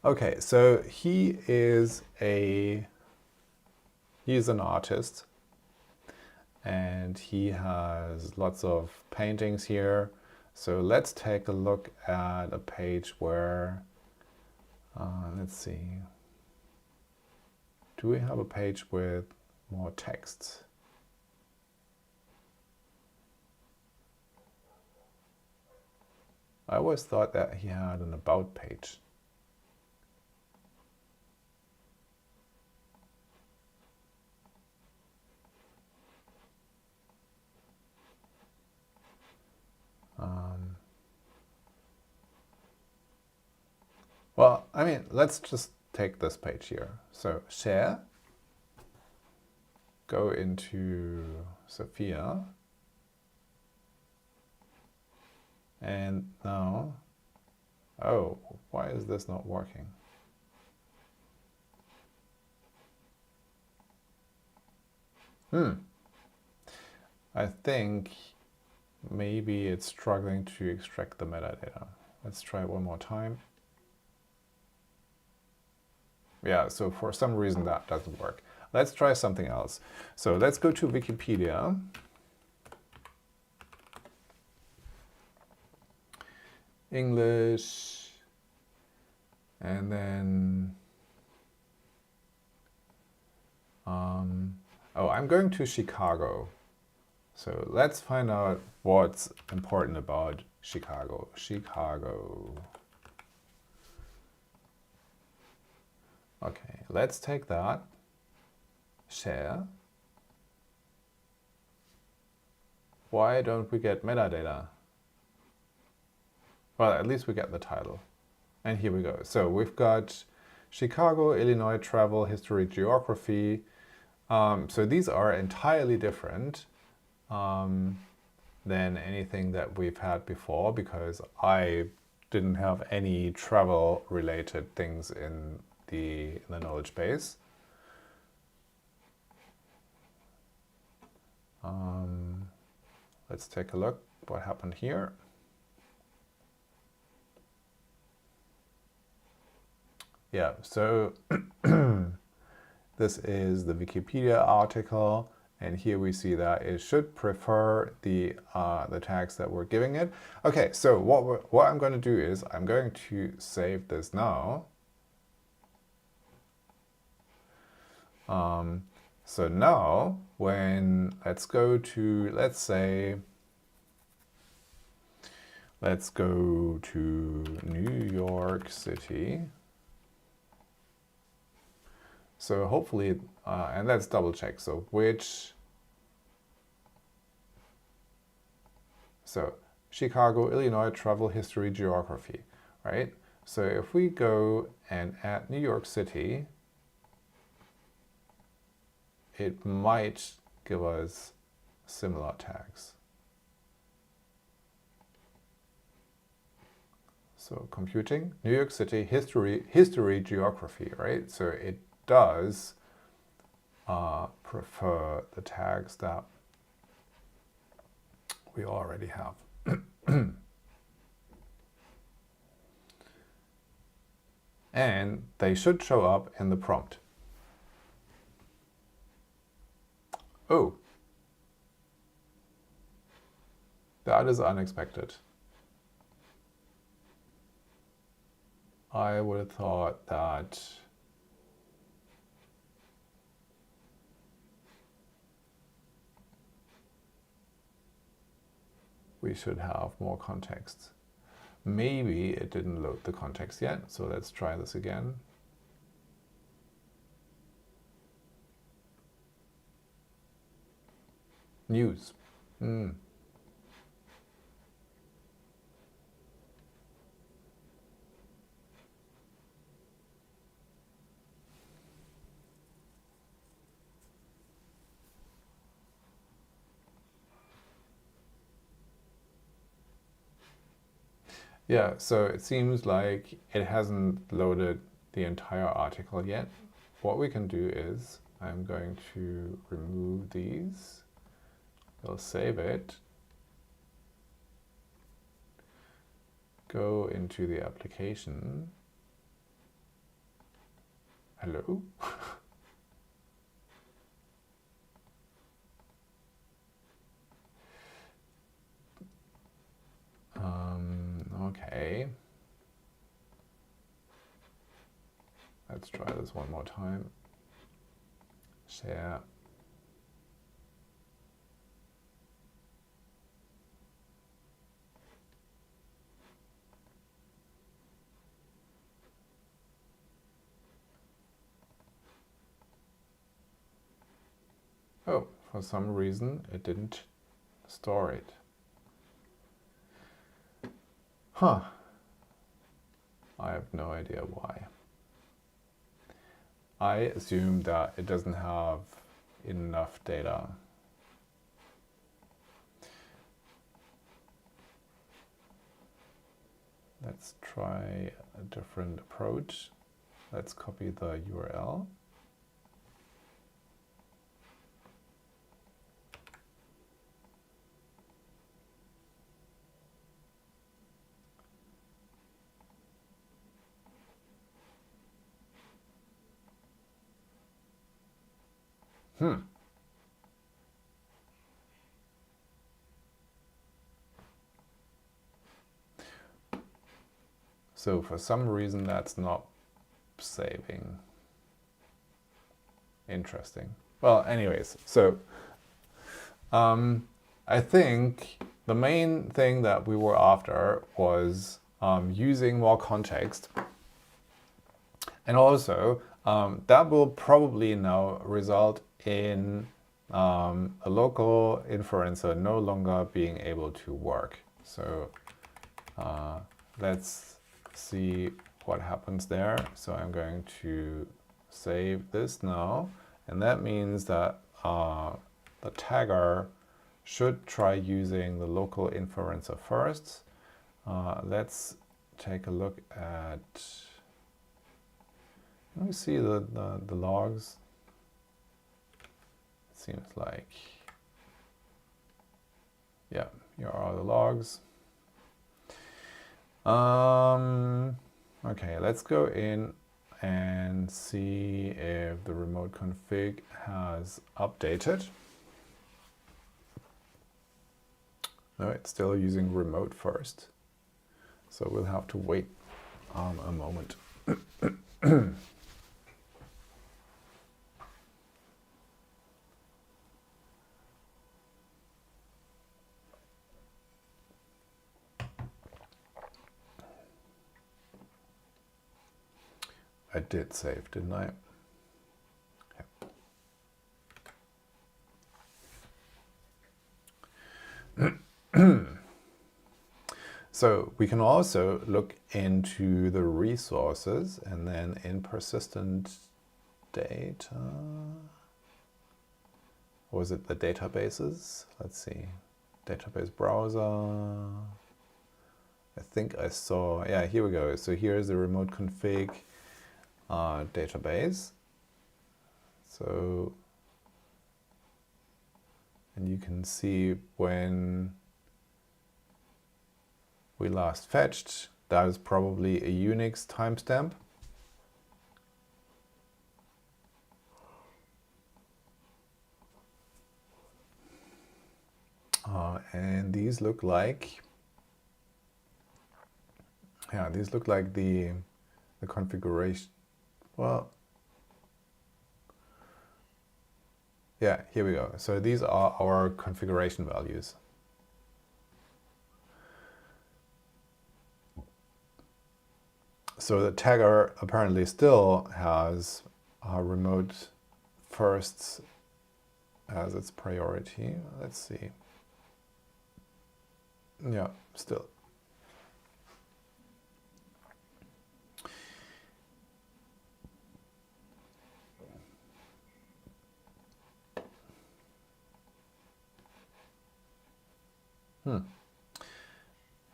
Okay, so he's an artist, and he has lots of paintings here. So let's take a look at a page where, let's see, do we have a page with more texts? I always thought that he had an about page. Well, I mean, let's just take this page here. So share, go into Sofia, and now, oh, why is this not working? I think maybe it's struggling to extract the metadata. Let's try it one more time. Yeah, so for some reason that doesn't work. Let's try something else. So let's go to Wikipedia. English, and then, oh, I'm going to Chicago. So let's find out what's important about Chicago. Chicago. Okay, let's take that. Share. Why don't we get metadata? Well, at least we get the title. And here we go. So we've got Chicago, Illinois, travel, history, geography. So these are entirely different than anything that we've had before, because I didn't have any travel related things in the knowledge base. Let's take a look what happened here. Yeah, so this is the Wikipedia article, And here we see that it should prefer the tags that we're giving it. Okay, so what I'm going to do is I'm going to save this now. So now when let's go to New York City. So hopefully, and let's double check. So Chicago, Illinois, travel history, geography, right? So if we go and add New York City, it might give us similar tags. So computing, New York City, history, geography, right? So it does prefer the tags that we already have. And they should show up in the prompt. Oh, that is unexpected. I would have thought that we should have more context. Maybe it didn't load the context yet, so let's try this again. News. Yeah, so it seems like it hasn't loaded the entire article yet. What we can do is I'm going to remove these. We'll save it. Go into the application. Hello? Okay. Let's try this one more time. Share. Oh, for some reason it didn't store it. Huh. I have no idea why. I assume that it doesn't have enough data. Let's try a different approach. Let's copy the URL. So for some reason that's not saving. Interesting. Well, anyways, so I think the main thing that we were after was using more context. And also, that will probably now result in a local inferencer no longer being able to work. So let's see what happens there. So I'm going to save this now. And that means that the tagger should try using the local inferencer first. Let's take a look at, let me see the logs. It seems like, yeah, here are the logs. Okay, let's go in and see if the remote config has updated. No, it's still using remote first. So we'll have to wait a moment. I did save, didn't I? Yep. So we can also look into the resources and then in persistent data, or is it the databases? Let's see, database browser. I think I saw, yeah, here we go. So here's the remote config database. So, and you can see when we last fetched, that is probably a Unix timestamp. And these look like, yeah, these look like the configuration. Well, yeah, here we go. So these are our configuration values. So the tagger apparently still has remote firsts as its priority. Let's see. Yeah, still.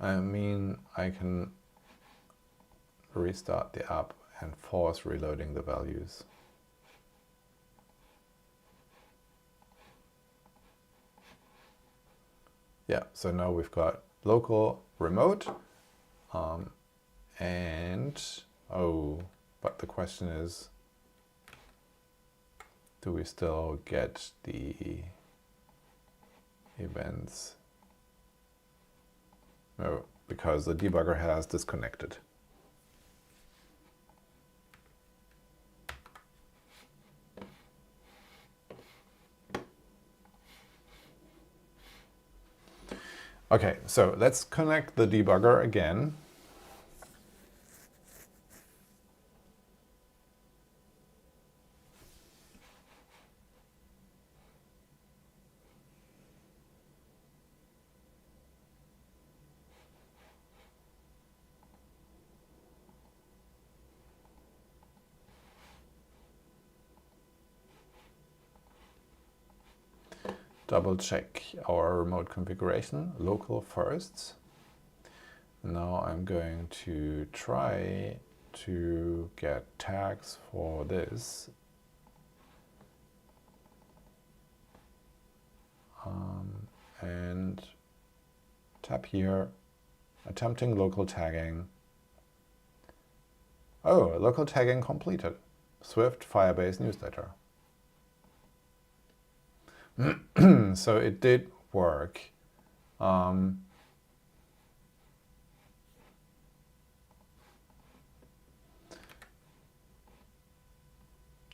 I mean, I can restart the app and force reloading the values. Yeah, so now we've got local, remote, and, oh, but the question is, do we still get the events? No, because the debugger has disconnected. Okay, so let's connect the debugger again. Double check our remote configuration, local firsts. Now I'm going to try to get tags for this. And tap here, attempting local tagging. Oh, local tagging completed. Swift Firebase newsletter. So it did work.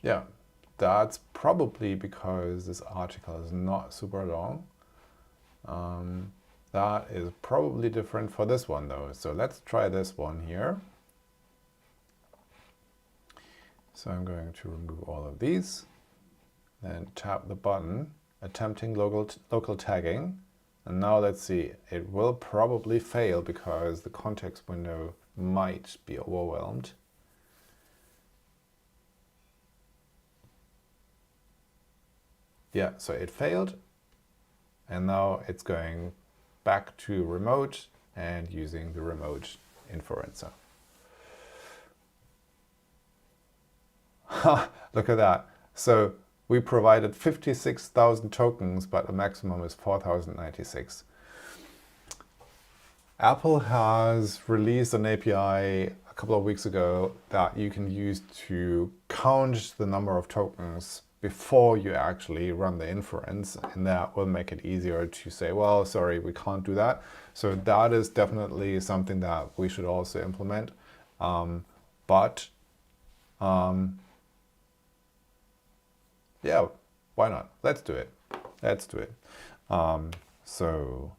Yeah, that's probably because this article is not super long. That is probably different for this one though. So let's try this one here. So I'm going to remove all of these, then tap the button, attempting local tagging. And now let's see, it will probably fail because the context window might be overwhelmed. Yeah, so it failed. And now it's going back to remote and using the remote inferencer. Look at that. So we provided 56,000 tokens, but the maximum is 4,096. Apple has released an API a couple of weeks ago that you can use to count the number of tokens before you actually run the inference, and that will make it easier to say, well, sorry, we can't do that. So that is definitely something that we should also implement. Yeah, why not? Let's do it. Let's do it. So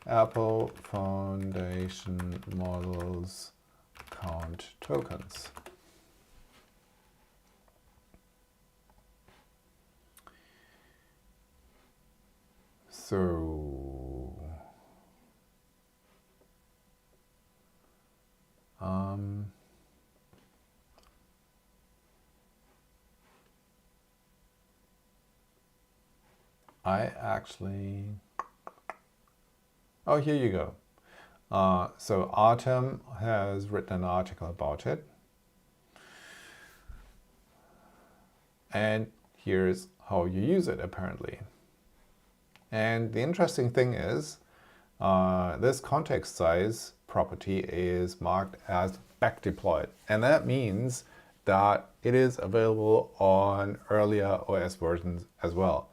Apple Foundation models count tokens. So I actually, oh, here you go. So Artem has written an article about it. And here's how you use it, apparently. And the interesting thing is, this context size property is marked as back deployed. And that means that it is available on earlier OS versions as well.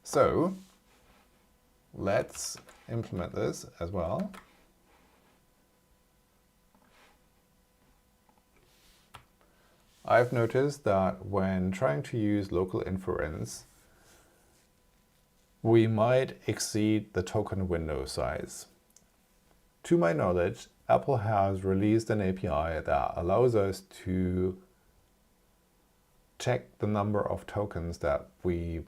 So let's implement this as well. I've noticed that when trying to use local inference, we might exceed the token window size. To my knowledge, Apple has released an API that allows us to check the number of tokens that we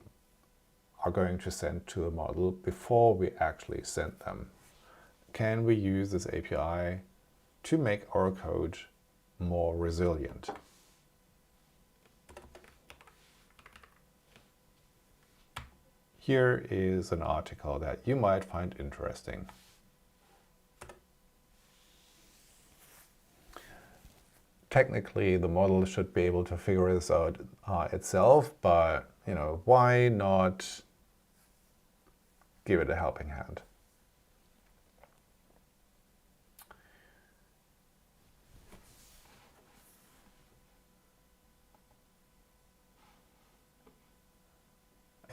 are going to send to the model before we actually send them. Can we use this API to make our code more resilient? Here is an article that you might find interesting. Technically, the model should be able to figure this out itself, but why not give it a helping hand?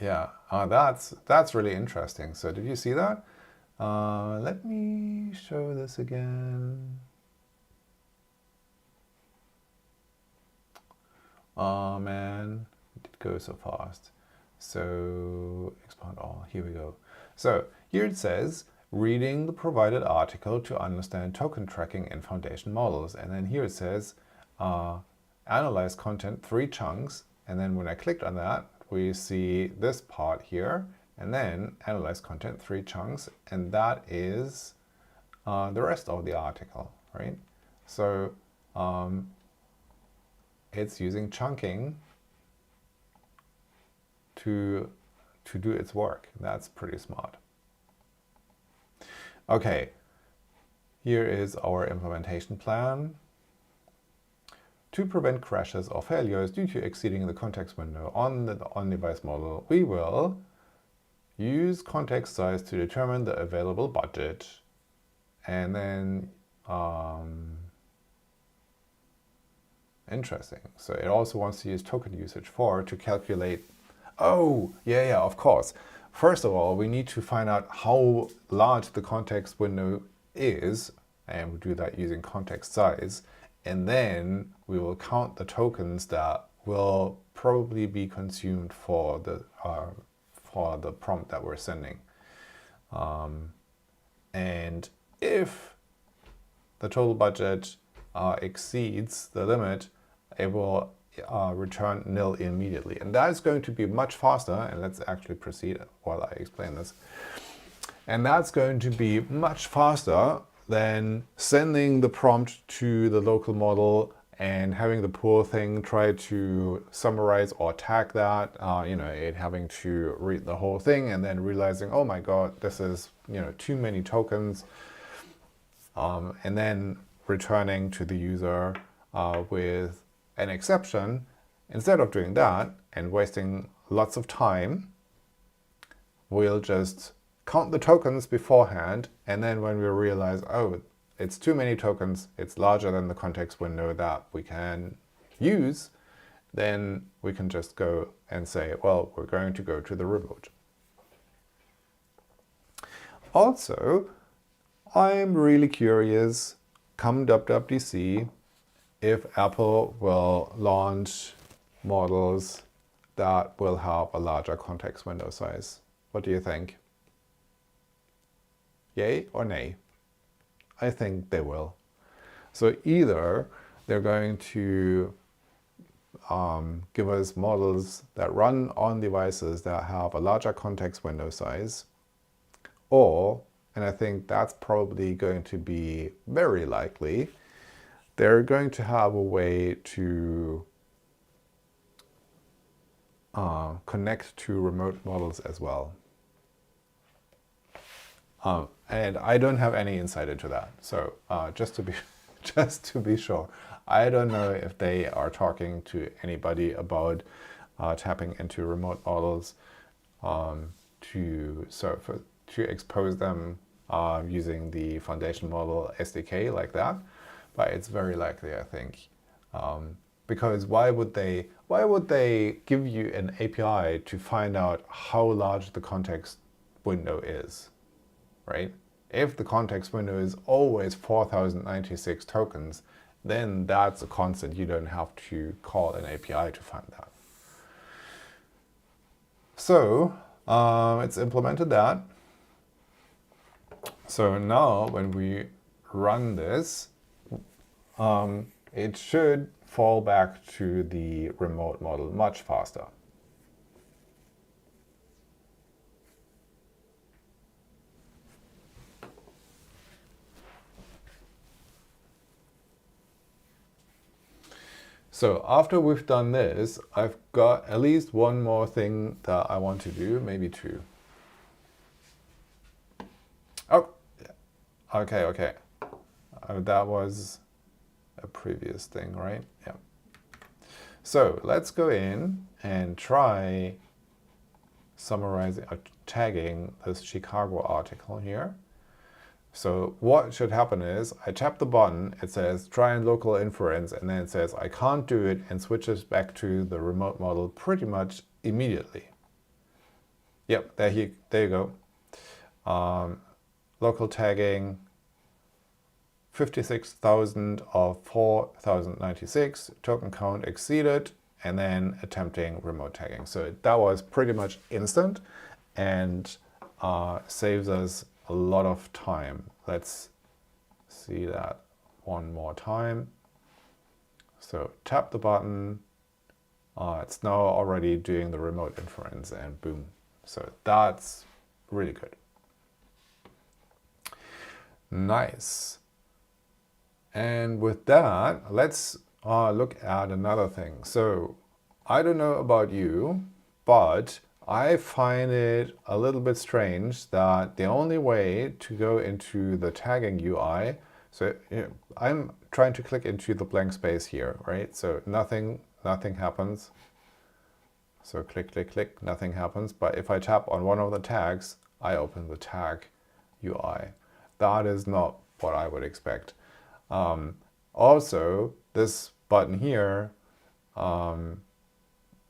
Yeah, that's really interesting. So did you see that? Let me show this again. Oh man, it did go so fast. So expand all, here we go. So here it says, reading the provided article to understand token tracking in foundation models. And then here it says, analyze content 3 chunks. And then when I clicked on that, we see this part here, and then analyze content 3 chunks. And that is the rest of the article, right? So it's using chunking to do its work. That's pretty smart. Okay, here is our implementation plan. To prevent crashes or failures due to exceeding the context window on the on-device model, we will use context size to determine the available budget, and then interesting. So it also wants to use token usage for to calculate. Oh, yeah, of course. First of all, we need to find out how large the context window is, and we do that using context size. And then we will count the tokens that will probably be consumed for the prompt that we're sending. And if the total budget exceeds the limit, it will return nil immediately. And that is going to be much faster. And let's actually proceed while I explain this. And that's going to be much faster than sending the prompt to the local model and having the poor thing try to summarize or tag that, it having to read the whole thing and then realizing, oh my God, this is, too many tokens, and then returning to the user with an exception. Instead of doing that and wasting lots of time, we'll just count the tokens beforehand, and then when we realize, oh, it's too many tokens, it's larger than the context window that we can use, then we can just go and say, well, we're going to go to the remote. Also, I'm really curious, come WWDC, if Apple will launch models that will have a larger context window size. What do you think? Yay or nay? I think they will. So either they're going to give us models that run on devices that have a larger context window size, or, and I think that's probably going to be very likely, they're going to have a way to connect to remote models as well. And I don't have any insight into that. So just to be sure, I don't know if they are talking to anybody about tapping into remote models to expose them using the foundation model SDK like that. But it's very likely, I think, because why would they give you an API to find out how large the context window is, right? If the context window is always 4096 tokens, then that's a constant. You don't have to call an API to find that. So it's implemented that. So now when we run this, it should fall back to the remote model much faster. So after we've done this, I've got at least one more thing that I want to do, maybe two. Oh, okay. That was a previous thing, right? Yeah. So let's go in and try summarizing or tagging this Chicago article here. So what should happen is I tap the button, it says try and local inference, and then it says I can't do it, and switches back to the remote model pretty much immediately. Yep, there you go. Local tagging, 56,000 of 4,096, token count exceeded, and then attempting remote tagging. So that was pretty much instant and saves us a lot of time. Let's see that one more time. So tap the button. It's now already doing the remote inference, and boom. So that's really good. Nice. And with that, let's look at another thing. So I don't know about you, but I find it a little bit strange that the only way to go into the tagging UI, so I'm trying to click into the blank space here, right? So nothing happens. So click, nothing happens. But if I tap on one of the tags, I open the tag UI. That is not what I would expect. Also, this button here,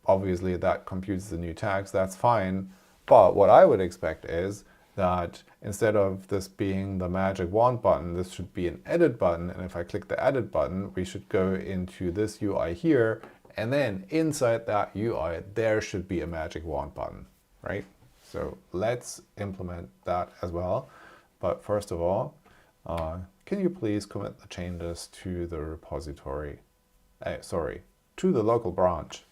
obviously that computes the new tags, that's fine. But what I would expect is that instead of this being the magic wand button, this should be an edit button. And if I click the edit button, we should go into this UI here. And then inside that UI, there should be a magic wand button, right? So let's implement that as well. But first of all, can you please commit the changes to the repository? To the local branch.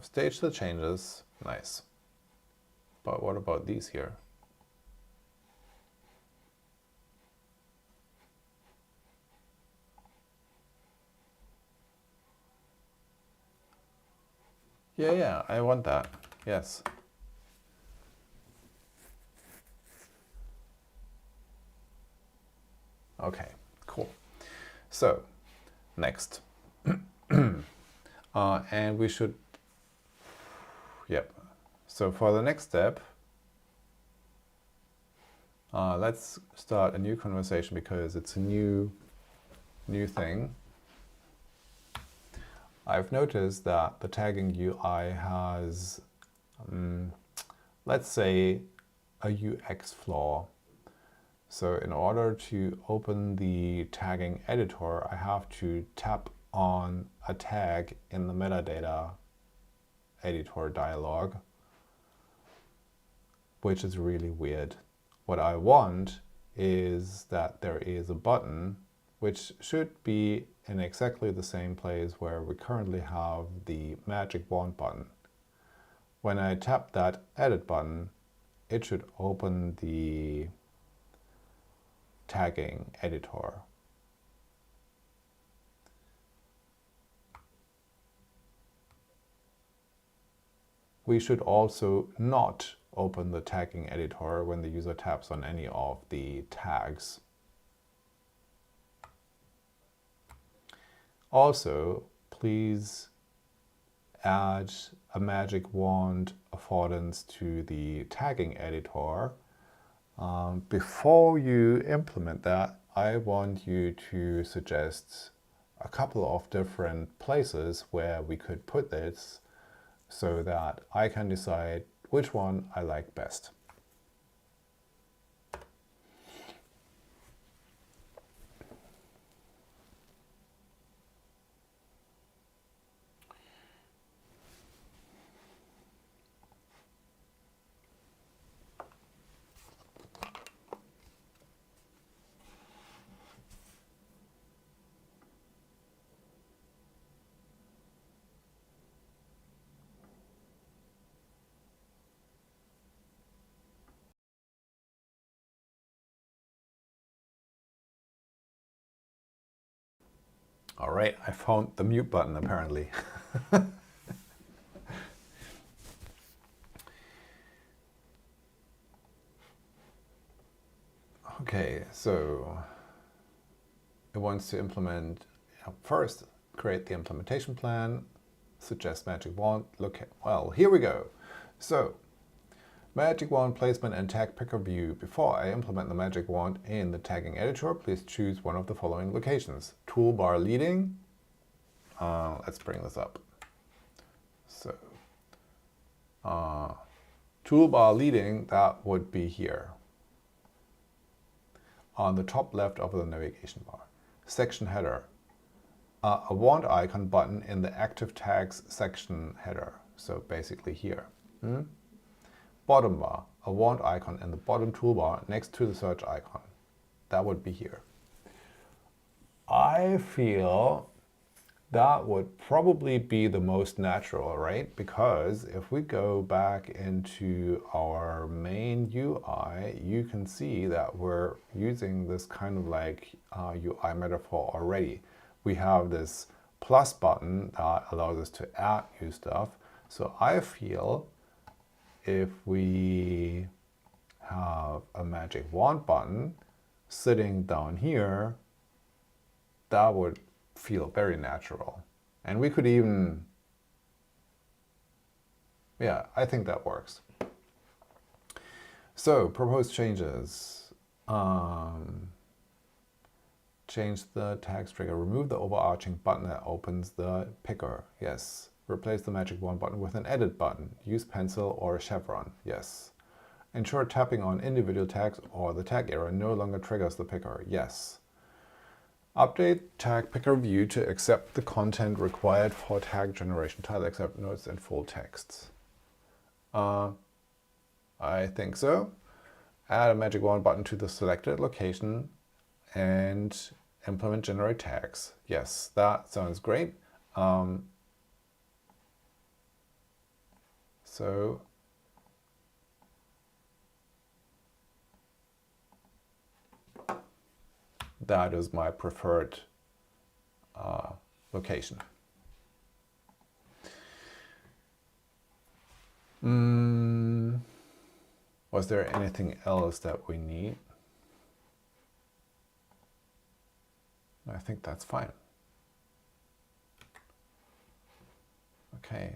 stage the changes, nice. But what about these here? Yeah, I want that, yes. Okay, cool. So, next. And we should, yep. So for the next step, let's start a new conversation because it's a new thing. I've noticed that the tagging UI has, let's say, a UX flaw. So in order to open the tagging editor, I have to tap on a tag in the metadata editor dialog, which is really weird. What I want is that there is a button which should be in exactly the same place where we currently have the magic wand button. When I tap that edit button, it should open the tagging editor. We should also not open the tagging editor when the user taps on any of the tags. Also, please add a magic wand affordance to the tagging editor. Before you implement that, I want you to suggest a couple of different places where we could put this so that I can decide which one I like best. All right, I found the mute button apparently. Okay, so it wants to implement, first create the implementation plan, suggest magic wand, look at, well, here we go. So magic wand placement and tag picker view. Before I implement the magic wand in the tagging editor, please choose one of the following locations. Toolbar leading. Let's bring this up. So toolbar leading, that would be here on the top left of the navigation bar. Section header. A wand icon button in the active tags section header. So basically here. Bottom bar, a wand icon in the bottom toolbar next to the search icon. That would be here. I feel that would probably be the most natural, right? Because if we go back into our main UI, you can see that we're using this kind of like UI metaphor already. We have this plus button that allows us to add new stuff. So I feel if we have a magic wand button sitting down here, that would feel very natural. And we could even, yeah, I think that works. So proposed changes. Change the tags trigger. Remove the overarching button that opens the picker. Yes. Replace the magic wand button with an edit button. Use pencil or a chevron. Yes. Ensure tapping on individual tags or the tag error no longer triggers the picker. Yes. Update tag picker view to accept the content required for tag generation. Tile accept notes and full texts. I think so. Add a magic wand button to the selected location and implement generate tags. Yes, that sounds great. So that is my preferred location. Was there anything else that we need? I think that's fine. Okay.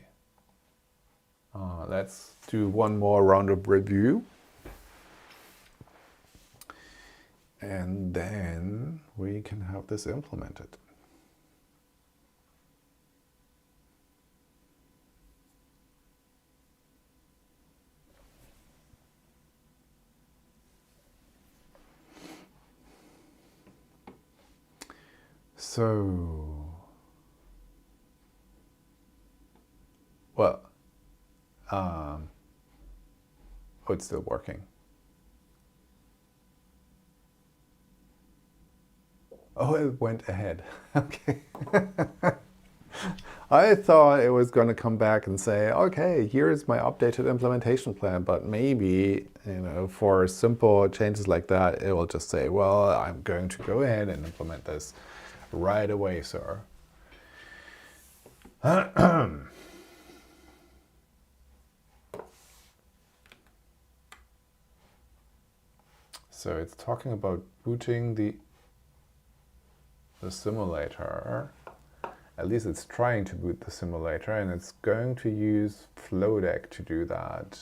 Let's do one more round of review. And then we can have this implemented. So, well, oh, it's still working. Oh, it went ahead. Okay. I thought it was going to come back and say, okay, here's my updated implementation plan, but maybe, for simple changes like that, it will just say, well, I'm going to go ahead and implement this right away, sir. So it's talking about booting the simulator. At least it's trying to boot the simulator, and it's going to use Flowdeck to do that.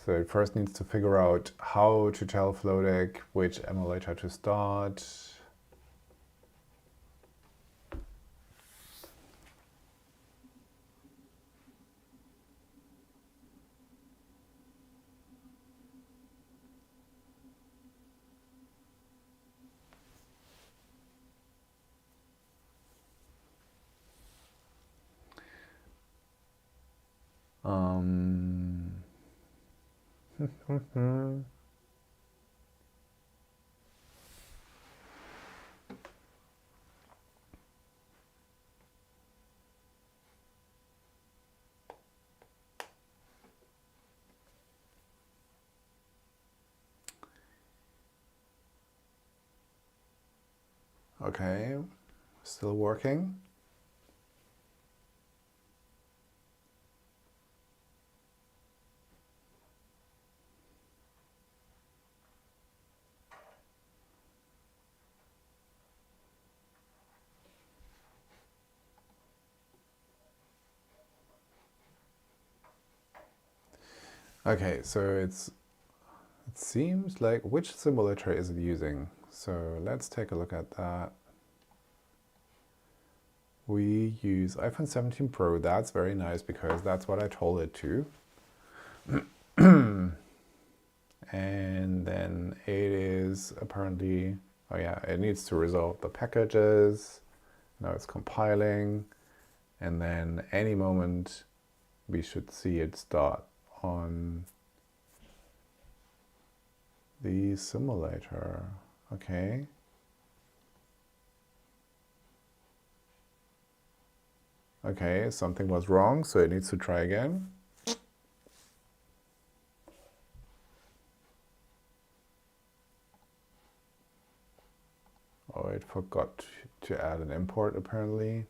So it first needs to figure out how to tell Flowdeck which emulator to start. Okay, still working. Okay, so it seems like, which simulator is it using? So let's take a look at that. We use iPhone 17 Pro. That's very nice because that's what I told it to. And then it is apparently, oh yeah, it needs to resolve the packages. Now it's compiling. And then any moment we should see it start on the simulator. Okay. Okay, something was wrong, so it needs to try again. Oh, it forgot to add an import apparently.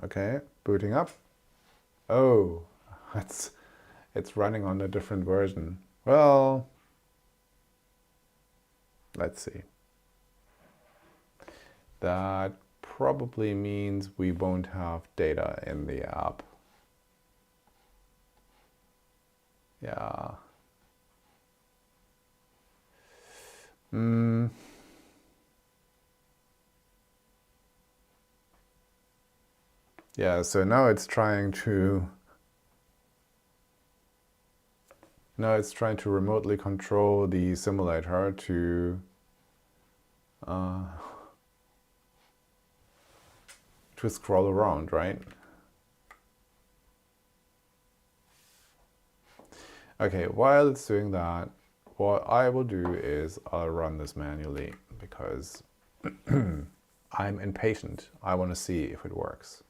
Okay, booting up. Oh, it's running on a different version. Well, let's see. That probably means we won't have data in the app. Yeah. Yeah, so now it's trying to remotely control the simulator to scroll around, right? Okay, while it's doing that, what I will do is I'll run this manually because I'm impatient. I want to see if it works.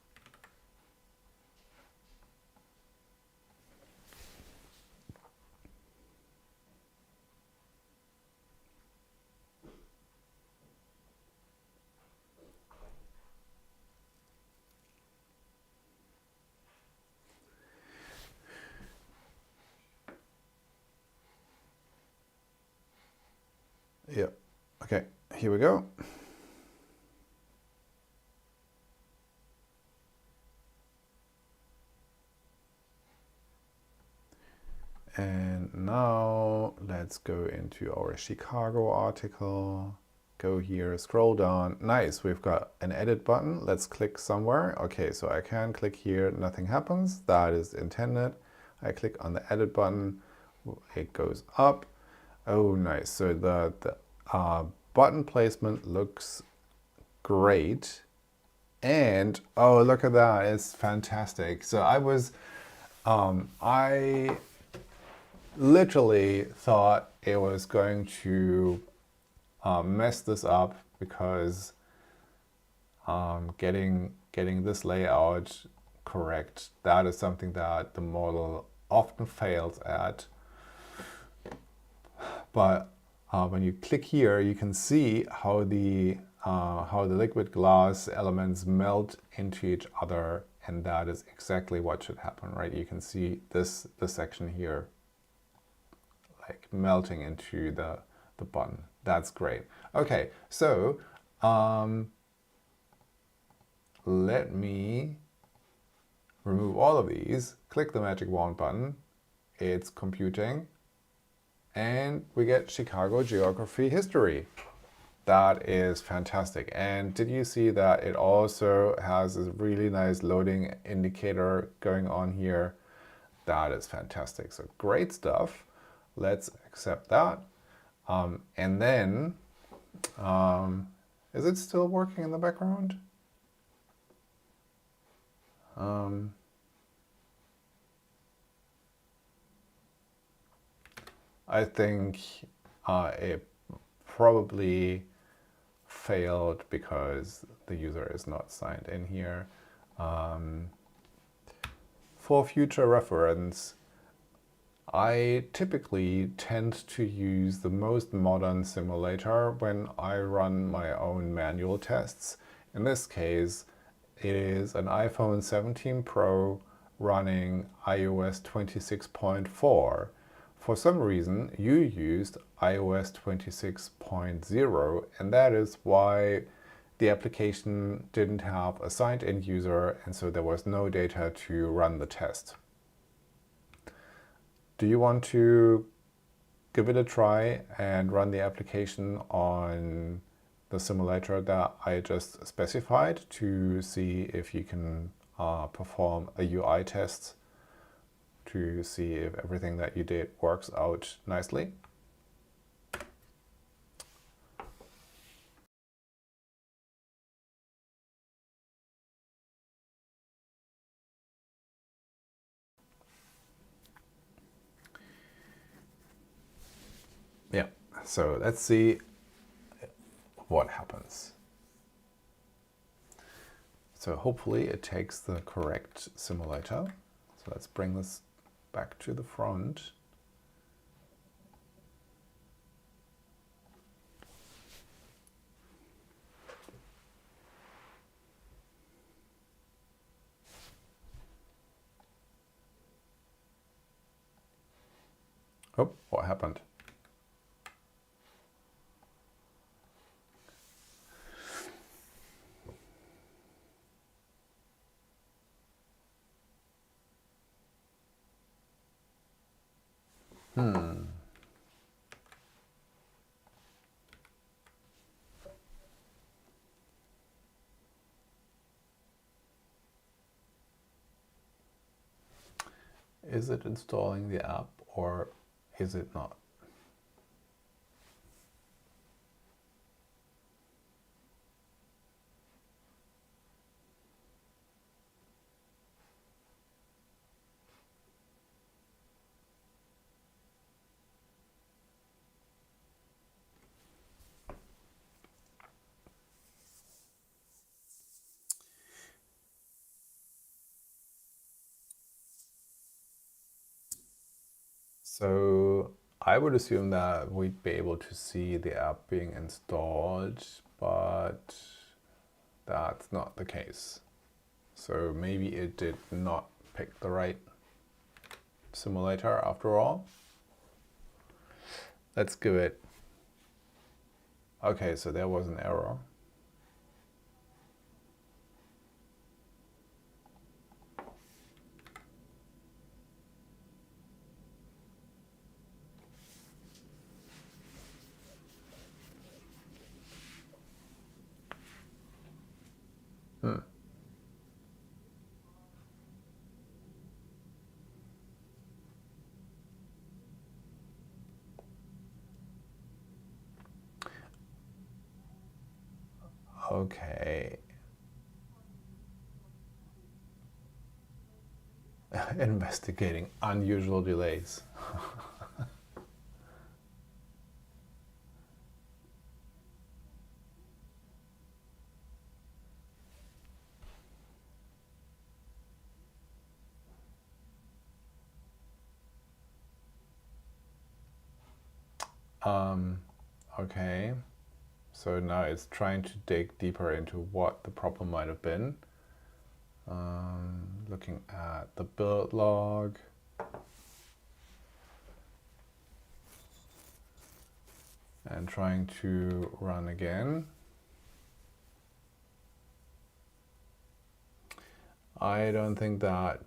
Yeah. Okay, here we go. And now let's go into our Chicago article. Go here, scroll down. Nice, we've got an edit button. Let's click somewhere. Okay, so I can click here, nothing happens. That is intended. I click on the edit button, it goes up. Oh, nice. So the button placement looks great. And oh, look at that, it's fantastic. So I literally thought it was going to mess this up because getting this layout correct, that is something that the model often fails at. But when you click here, you can see how the liquid glass elements melt into each other, and that is exactly what should happen, right? You can see this section here, like melting into the button. That's great. Okay, so let me remove all of these. Click the magic wand button. It's computing. And we get Chicago Geography History. That is fantastic. And did you see that it also has this really nice loading indicator going on here? That is fantastic. So great stuff. Let's accept that. And then, is it still working in the background? I think it probably failed because the user is not signed in here. For future reference, I typically tend to use the most modern simulator when I run my own manual tests. In this case, it is an iPhone 17 Pro running iOS 26.4. For some reason, you used iOS 26.0, and that is why the application didn't have a signed-in user, and so there was no data to run the test. Do you want to give it a try and run the application on the simulator that I just specified to see if you can perform a UI test to see if everything that you did works out nicely? Yeah, so let's see what happens. So hopefully it takes the correct simulator. So let's bring this back to the front. Oh, what happened? Is it installing the app or is it not? So I would assume that we'd be able to see the app being installed, but that's not the case. So maybe it did not pick the right simulator after all. Let's give it. Okay, so there was an error. Okay. Investigating unusual delays. Okay. So now it's trying to dig deeper into what the problem might have been. Looking at the build log. And trying to run again. I don't think that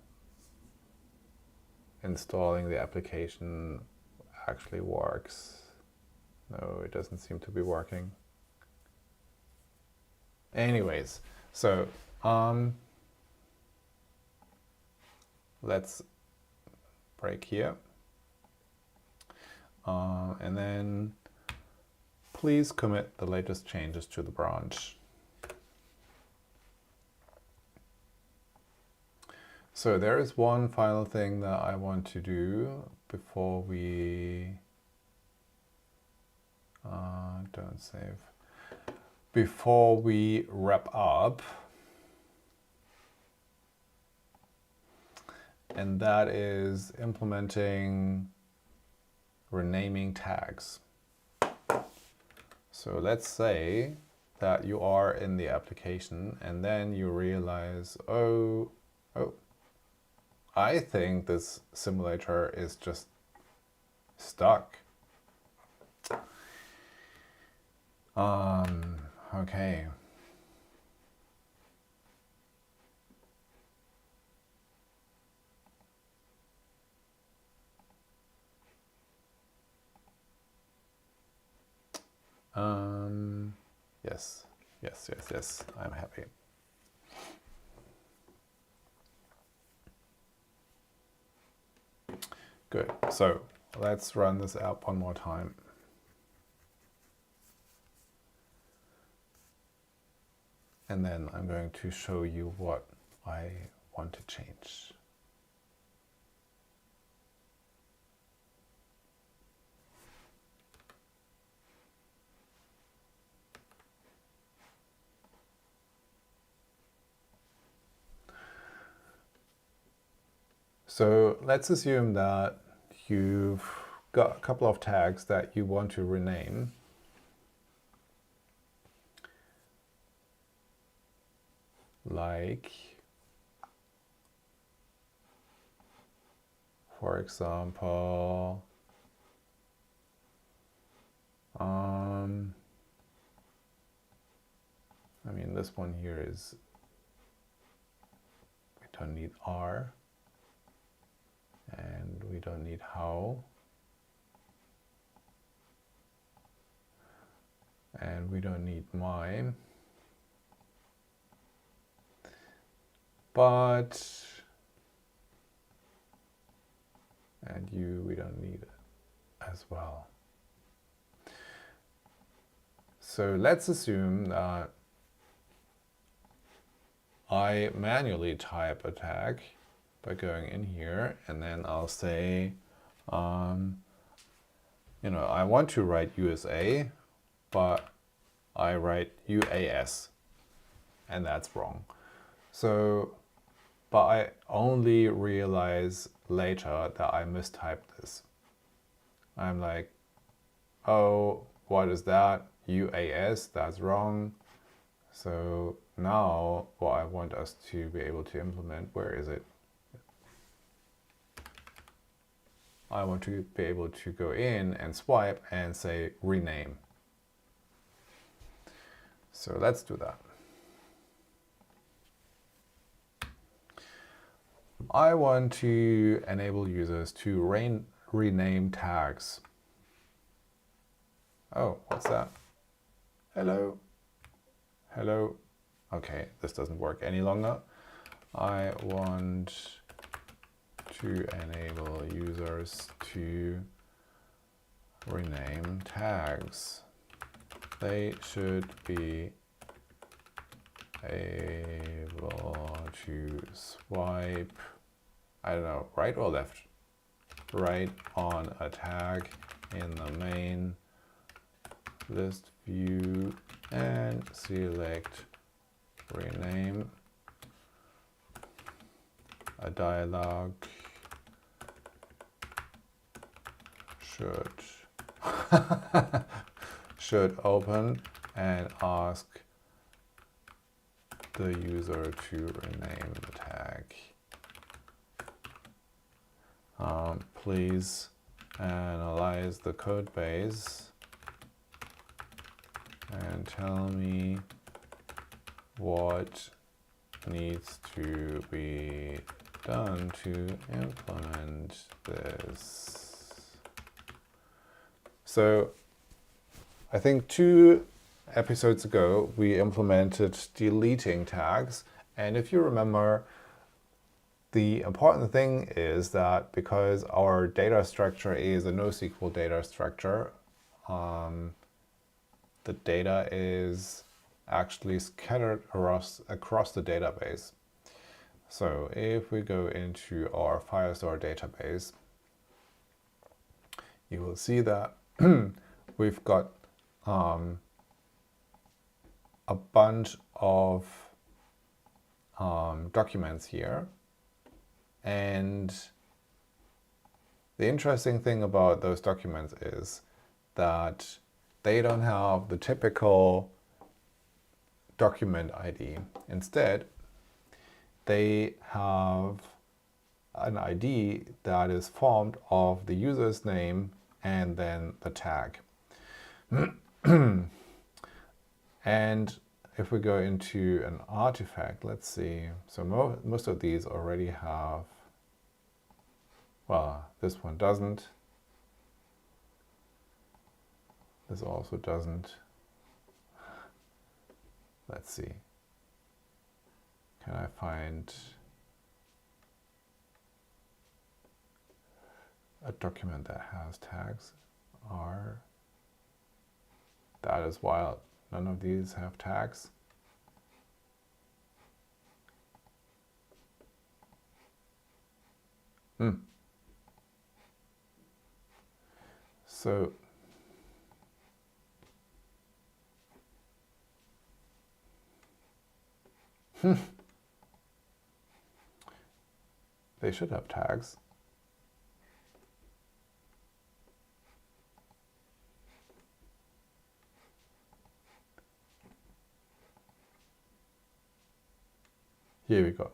installing the application actually works. No, it doesn't seem to be working. Anyways, so let's break here. And then please commit the latest changes to the branch. So there is one final thing that I want to do before we don't save. Before we wrap up, and that is implementing renaming tags. So let's say that you are in the application and then you realize, oh, I think this simulator is just stuck. Okay. Yes, I'm happy. Good, so let's run this app one more time. And then I'm going to show you what I want to change. So let's assume that you've got a couple of tags that you want to rename. Like, for example, I mean, this one here is, we don't need R, and we don't need how, and we don't need my, but, and you, we don't need it as well. So let's assume that I manually type a tag by going in here, and then I'll say, you know, I want to write USA, but I write UAS, and that's wrong. So, but I only realize later that I mistyped this. I'm like, oh, what is that? UAS, that's wrong. So now what I want us to be able to implement, where is it? I want to be able to go in and swipe and say rename. So let's do that. I want to enable users to rename tags. Oh, what's that? Hello. Hello. Okay, this doesn't work any longer. I want to enable users to rename tags. They should be able to swipe, I don't know, right or left? Right on a tag in the main list view and select rename. A dialog should open and ask the user to rename the tag. Please analyze the code base and tell me what needs to be done to implement this. So I think 2 episodes ago we implemented deleting tags, and if you remember, the important thing is that because our data structure is a NoSQL data structure, the data is actually scattered across the database. So if we go into our Firestore database, you will see that we've got a bunch of documents here. And the interesting thing about those documents is that they don't have the typical document ID. Instead, they have an ID that is formed of the user's name and then the tag. And if we go into an artifact, let's see. So most of these already have, well, this one doesn't. This also doesn't. Let's see. Can I find a document that has tags? That is wild. None of these have tags. So they should have tags. Here we go.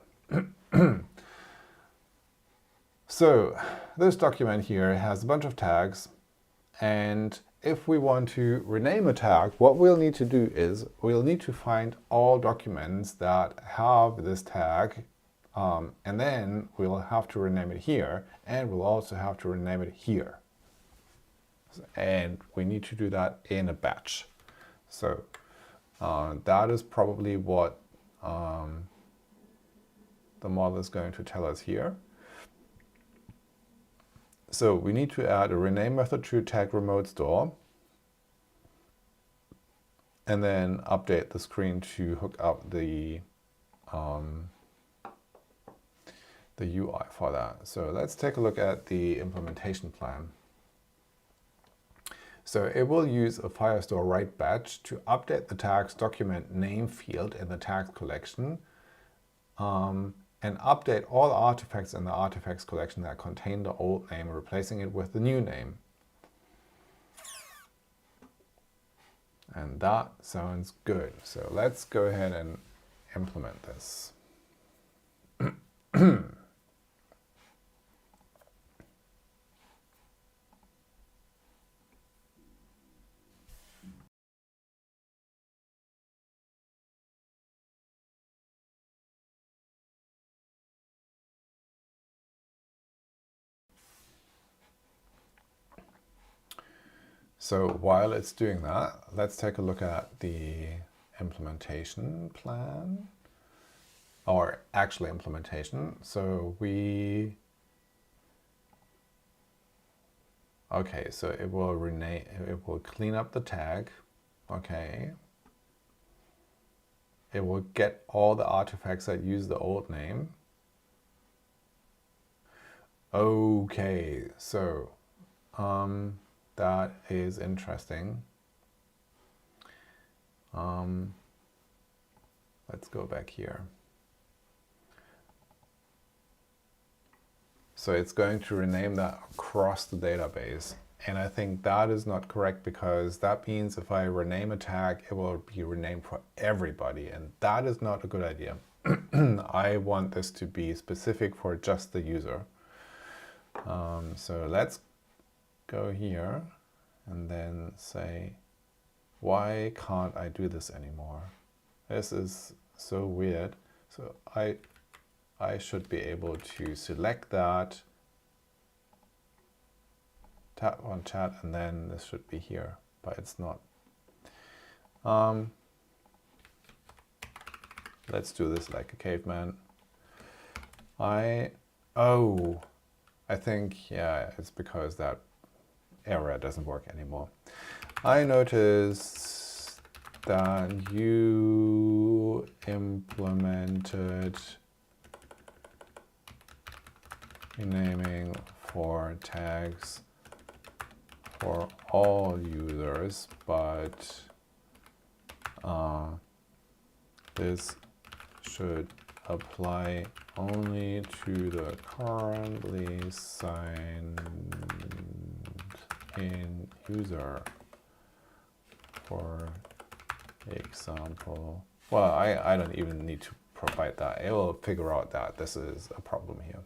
So this document here has a bunch of tags, and if we want to rename a tag, what we'll need to do is we'll need to find all documents that have this tag, and then we'll have to rename it here, and we'll also have to rename it here. And we need to do that in a batch. So that is probably what the model is going to tell us here. So we need to add a rename method to tag remote store, and then update the screen to hook up the UI for that. So let's take a look at the implementation plan. So it will use a Firestore write batch to update the tags document name field in the tags collection, and update all artifacts in the artifacts collection that contain the old name, replacing it with the new name. And that sounds good. So let's go ahead and implement this. So while it's doing that, let's take a look at the implementation plan, or actual implementation. So okay, so it will rename, it will clean up the tag. Okay. It will get all the artifacts that use the old name. Okay, so that is interesting. Let's go back here. So it's going to rename that across the database. And I think that is not correct, because that means if I rename a tag, it will be renamed for everybody. And that is not a good idea. I want this to be specific for just the user. So let's go here and then say, why can't I do this anymore? This is so weird. So I should be able to select that, tap on chat, and then this should be here, but it's not. Let's do this like a caveman. I think, yeah, it's because that area doesn't work anymore. I noticed that you implemented renaming for tags for all users, but this should apply only to the currently signed in user. For example, well, I don't even need to provide that. It will figure out that this is a problem here.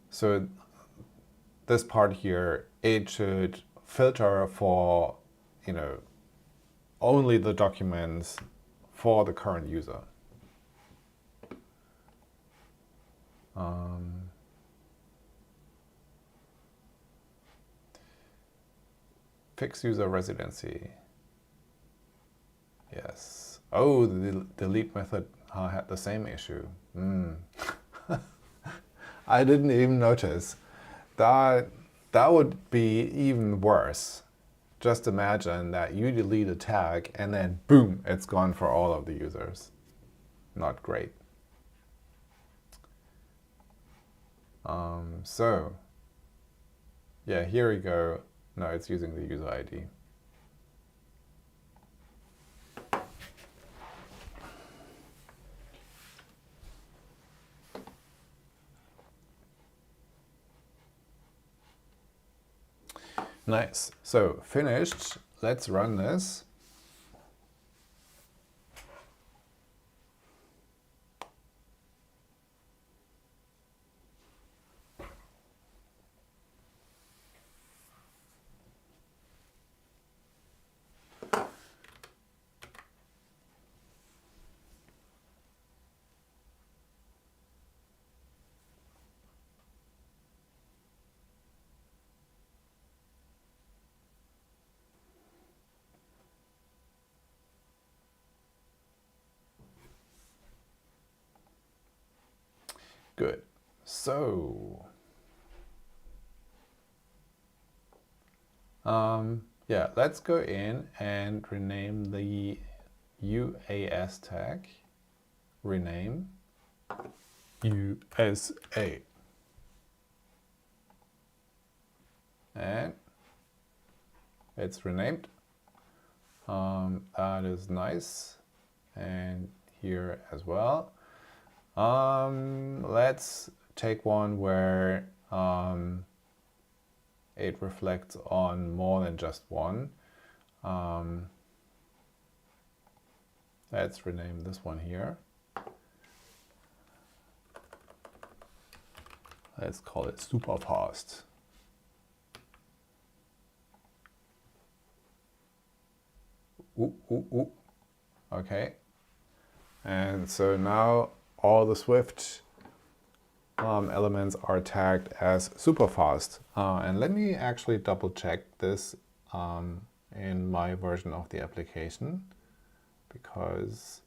So this part here, it should filter for, only the documents for the current user. Fix user residency. Yes. Oh, the delete method had the same issue. I didn't even notice. That would be even worse. Just imagine that you delete a tag and then boom, it's gone for all of the users. Not great. So yeah, here we go. No, it's using the user ID. Nice. So finished. Let's run this. Good. So, yeah, let's go in and rename the UAS tag. Rename USA. And it's renamed. That is nice. and here as well. Let's take one where it reflects on more than just one. Let's rename this one here. Let's call it super fast. Ooh, ooh, ooh. Okay. And so now all the Swift elements are tagged as super fast. And let me actually double check this in my version of the application, because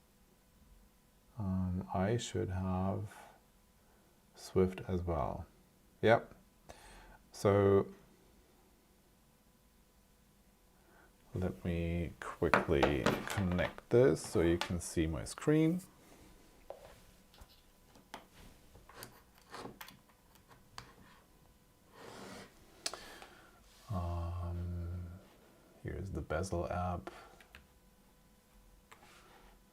I should have Swift as well. Yep. So let me quickly connect this so you can see my screen. Here's the Bezel app.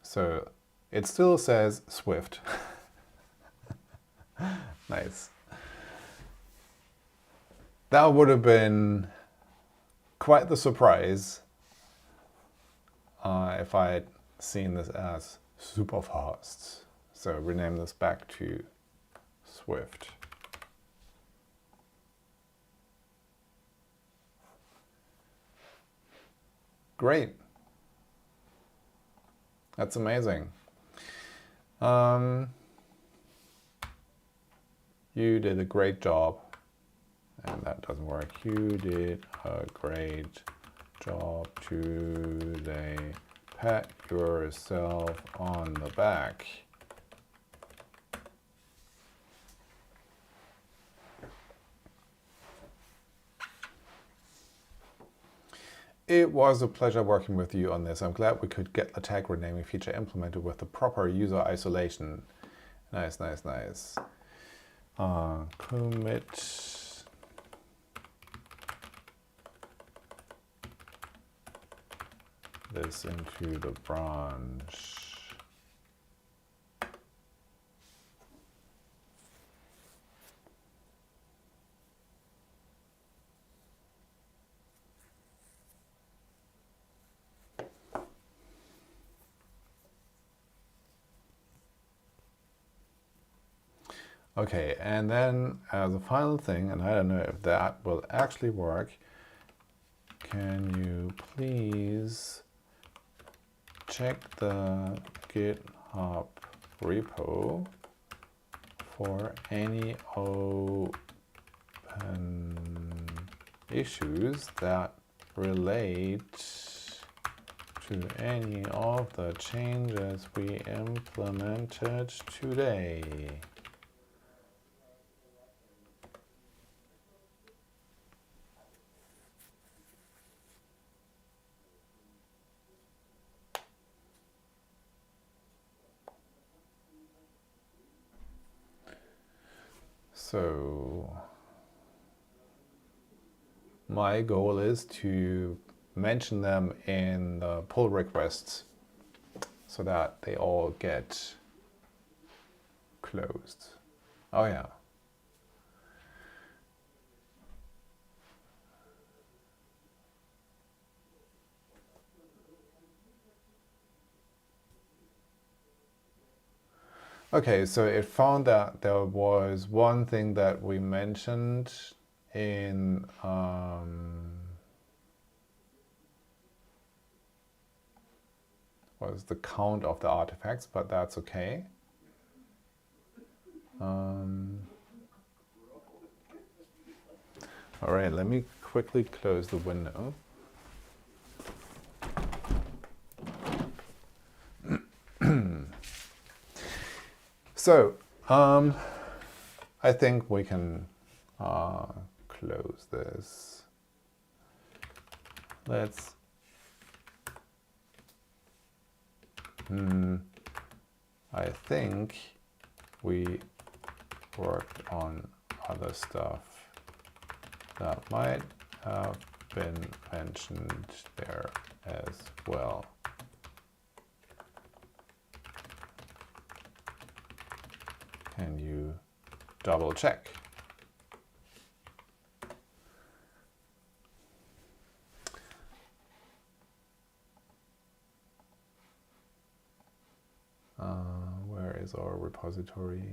So it still says Swift. Nice. That would have been quite the surprise if I had seen this as super fast. So rename this back to Swift. Great. That's amazing. You did a great job. And that doesn't work. You did a great job today. Pat yourself on the back. It was a pleasure working with you on this. I'm glad we could get the tag renaming feature implemented with the proper user isolation. Nice, nice, nice. Commit this into the branch. Okay, and then as a final thing, and I don't know if that will actually work, can you please check the GitHub repo for any open issues that relate to any of the changes we implemented today. So my goal is to mention them in the pull requests so that they all get closed. Oh yeah. Okay, so it found that there was one thing that we mentioned in was the count of the artifacts, but that's okay. All right, let me quickly close the window. So, I think we can close this. Let's. I think we worked on other stuff that might have been mentioned there as well. Can you double check? Where is our repository?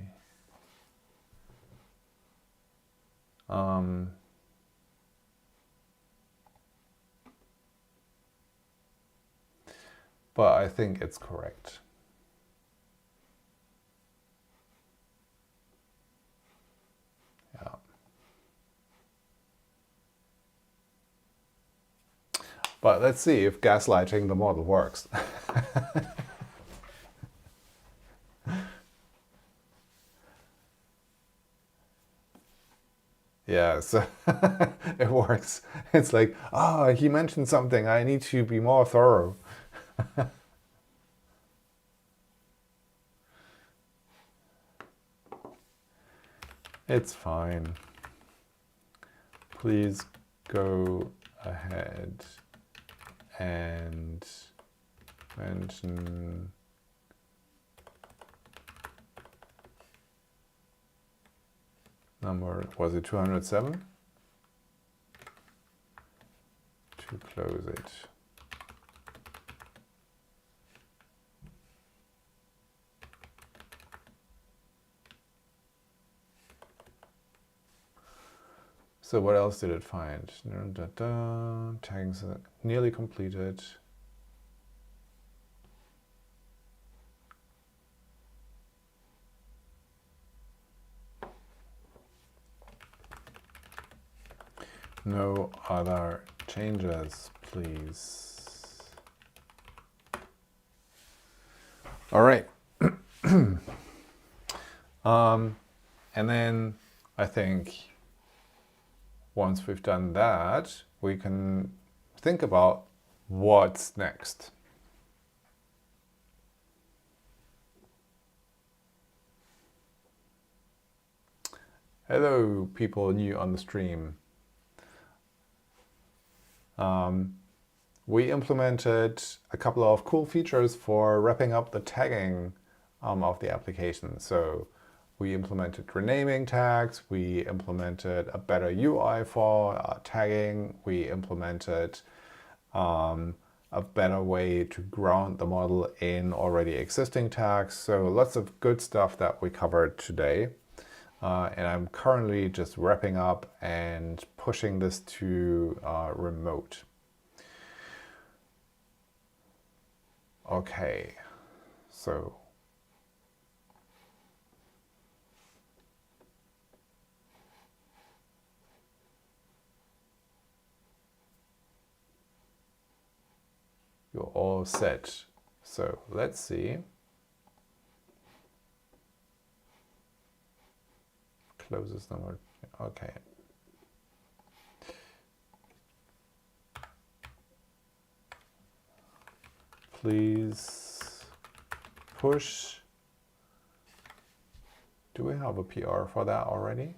But I think it's correct. Yeah. But let's see if gaslighting the model works. Yeah, so it works. It's like, he mentioned something, I need to be more thorough. It's fine. Please go ahead and mention number, was it 207? To close it. So what else did it find? Tags nearly completed. No other changes, please. All right. And then I think once we've done that, we can think about what's next. Hello, people new on the stream. We implemented a couple of cool features for wrapping up the tagging of the application. So we implemented renaming tags, we implemented a better UI for tagging, we implemented a better way to ground the model in already existing tags. So lots of good stuff that we covered today. And I'm currently just wrapping up and pushing this to remote. Okay, so you're all set. So let's see. Closest number. Okay. Please push. Do we have a PR for that already?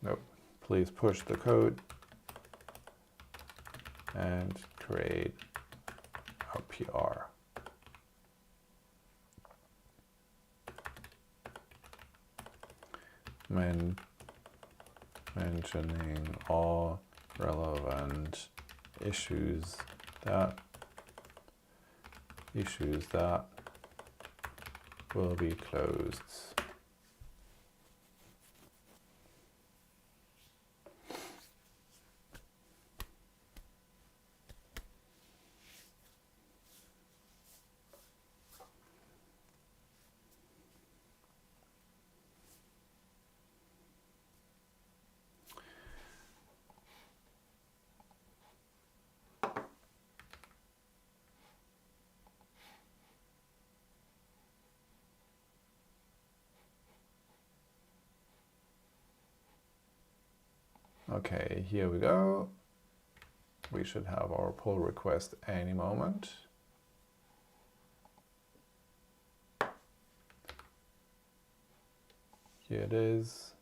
Nope. Please push the code and create a PR. Mentioning all relevant issues that will be closed. Okay, here we go. We should have our pull request any moment. Here it is.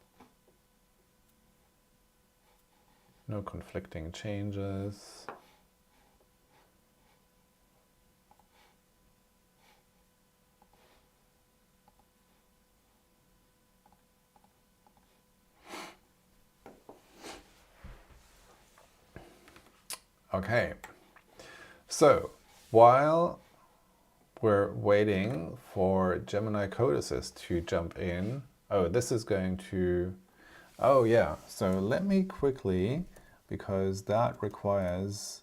No conflicting changes. Okay, so while we're waiting for Gemini Code Assist to jump in, oh, this is going to, oh yeah, so let me quickly, because that requires,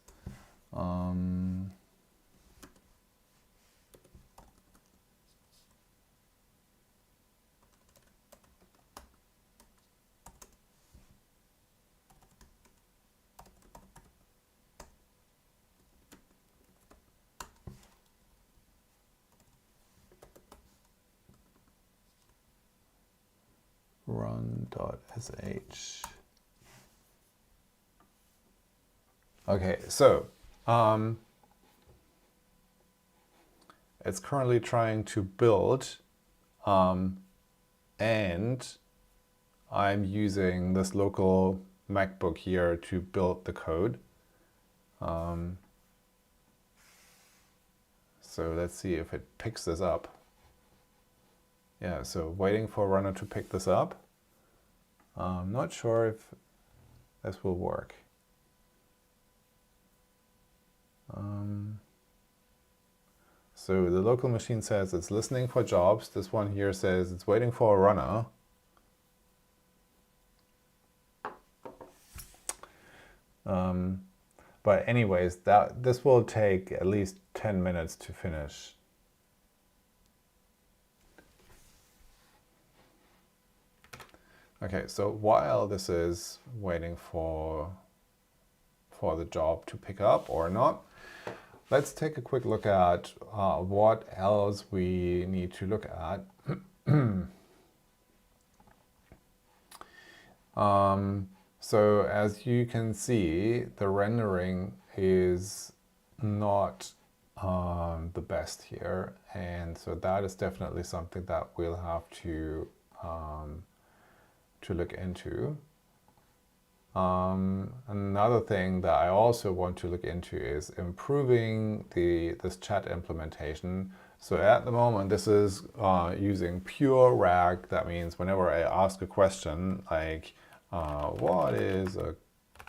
run.sh. Okay, so it's currently trying to build, and I'm using this local MacBook here to build the code. So let's see if it picks this up. Yeah, so waiting for runner to pick this up. I'm not sure if this will work. So the local machine says it's listening for jobs. This one here says it's waiting for a runner. But anyways, this will take at least 10 minutes to finish. Okay, so while this is waiting for the job to pick up or not, let's take a quick look at what else we need to look at. So as you can see, the rendering is not the best here, and so that is definitely something that we'll have to look into. Another thing that I also want to look into is improving this chat implementation. So at the moment, this is using pure RAG. That means whenever I ask a question like, what is a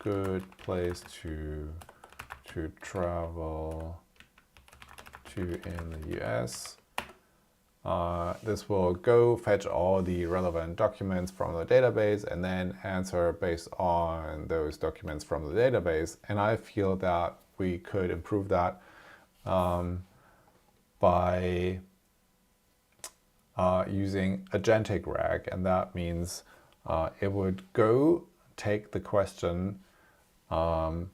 good place to travel to in the US? This will go fetch all the relevant documents from the database and then answer based on those documents from the database. And I feel that we could improve that by using agentic RAG, and that means it would go take the question and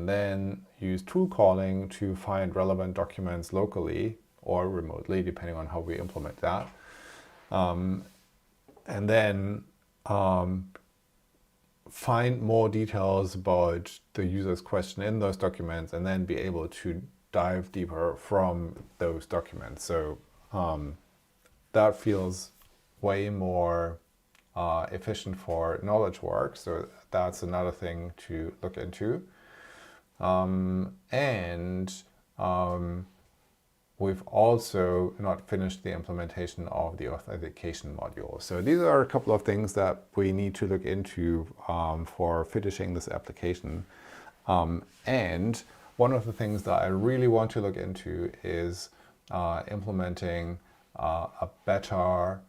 then use tool calling to find relevant documents locally or remotely, depending on how we implement that. And then find more details about the user's question in those documents and then be able to dive deeper from those documents. So that feels way more efficient for knowledge work. So that's another thing to look into. We've also not finished the implementation of the authentication module. So these are a couple of things that we need to look into for finishing this application. And one of the things that I really want to look into is implementing a better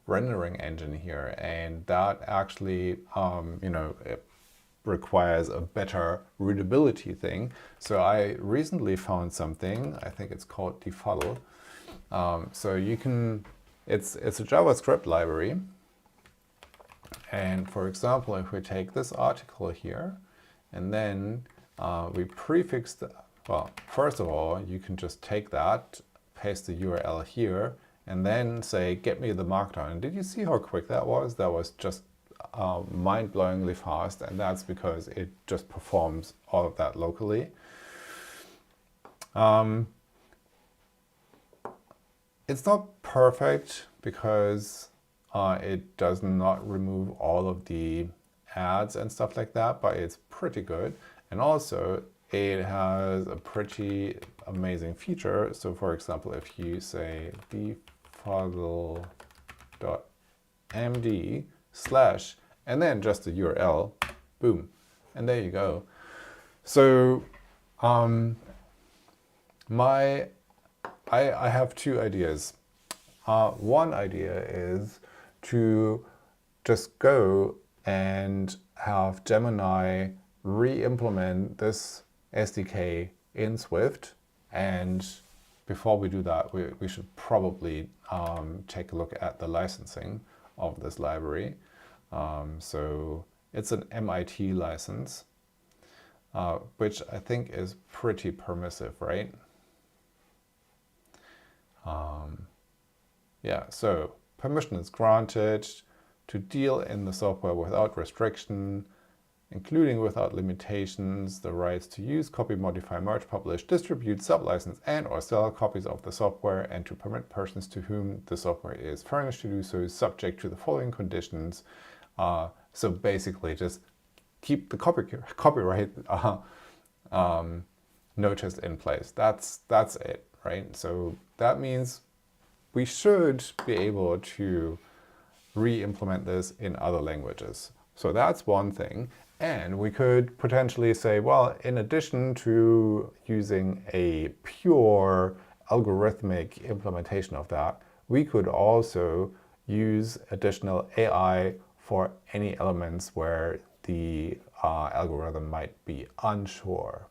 rendering engine here. And that actually, it requires a better readability thing. So I recently found something, I think it's called Defuddle. So you can, it's a JavaScript library. And for example, if we take this article here and then we prefix the, well, first of all, you can just take that, paste the URL here, and then say, get me the markdown. And did you see how quick that was? That was just mind-blowingly fast, and that's because it just performs all of that locally. It's not perfect because it does not remove all of the ads and stuff like that, but it's pretty good. And also it has a pretty amazing feature. So for example, if you say befuddle.md/ and then just the URL, boom, And there you go. So I have two ideas. One idea is to just go and have Gemini re-implement this SDK in Swift. And before we do that, we should probably take a look at the licensing of this library. So it's an MIT license, which I think is pretty permissive, right? Yeah, so permission is granted to deal in the software without restriction, including without limitations, the rights to use, copy, modify, merge, publish, distribute, sublicense, and or sell copies of the software, and to permit persons to whom the software is furnished to do so subject to the following conditions. So basically just keep the copyright notice in place. That's it, right? So that means we should be able to re-implement this in other languages. So that's one thing. And we could potentially say, well, in addition to using a pure algorithmic implementation of that, we could also use additional AI for any elements where the algorithm might be unsure.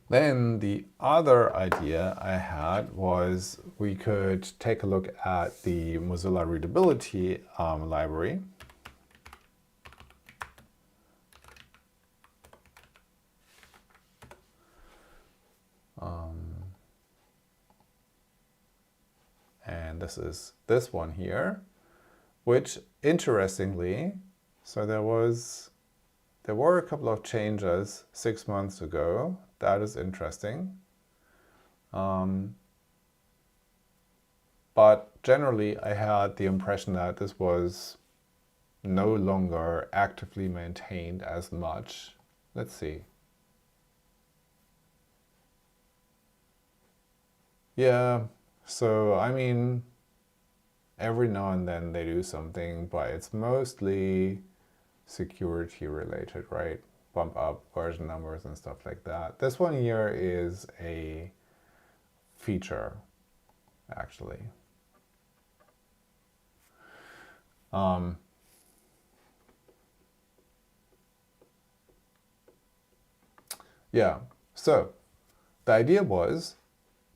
Then the other idea I had was we could take a look at the Mozilla Readability library. And this is this one here, which interestingly, so there were a couple of changes 6 months ago. That is interesting. But generally, I had the impression that this was no longer actively maintained as much. Let's see. Yeah, so I mean, every now and then they do something, but it's mostly security related, right? Bump up version numbers and stuff like that. This one here is a feature, actually. Yeah, so the idea was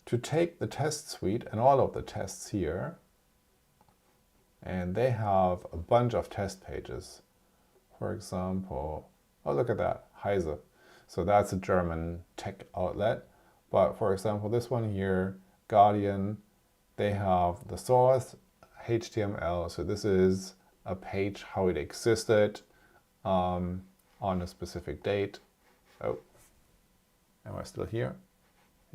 to take the test suite and all of the tests here, and they have a bunch of test pages. For example, oh, look at that, Heise. So that's a German tech outlet. But for example, this one here, Guardian, they have the source, HTML. So this is a page, how it existed on a specific date. Oh, am I still here?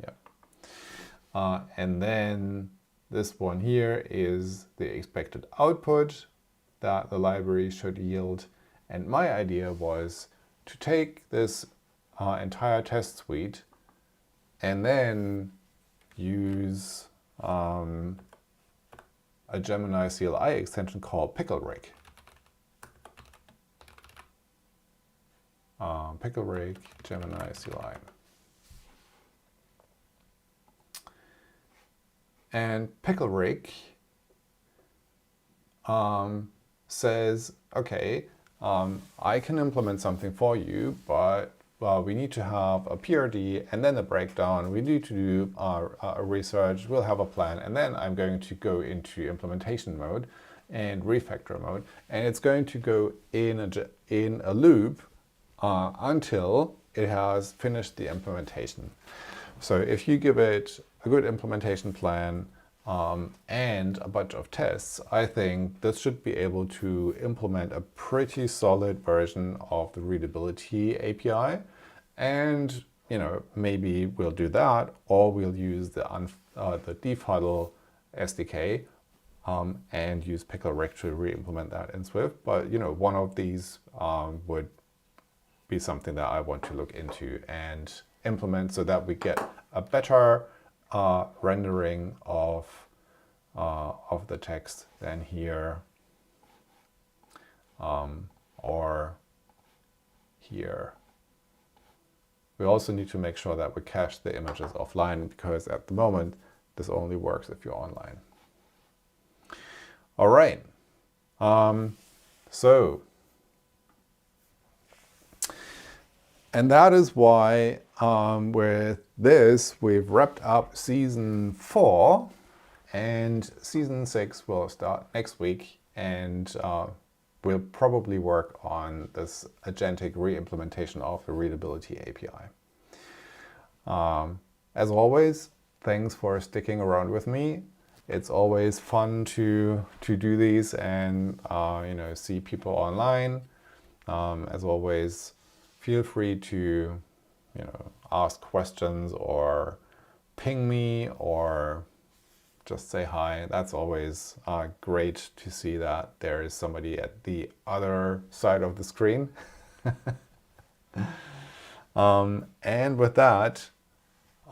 Yeah. And then this one here is the expected output that the library should yield. And my idea was to take this entire test suite and then use a Gemini CLI extension called PickleRig. PickleRig Gemini CLI. And PickleRig says, okay, I can implement something for you, but we need to have a PRD and then a breakdown. We need to do a research. We'll have a plan. And then I'm going to go into implementation mode and refactor mode. And it's going to go in a loop until it has finished the implementation. So if you give it a good implementation plan and a bunch of tests, I think this should be able to implement a pretty solid version of the readability API. And maybe we'll do that, or we'll use the default SDK and use PickleRig to re-implement that in Swift. But one of these would be something that I want to look into and implement so that we get a better rendering of the text than here, or here. We also need to make sure that we cache the images offline, because at the moment, this only works if you're online. All right. And that is why with this, we've wrapped up season 4, and season 6 will start next week, and we'll probably work on this agentic re-implementation of the readability API. As always, thanks for sticking around with me. It's always fun to do these and see people online. As always, feel free to ask questions or ping me or just say hi. That's always great to see that there is somebody at the other side of the screen. And with that,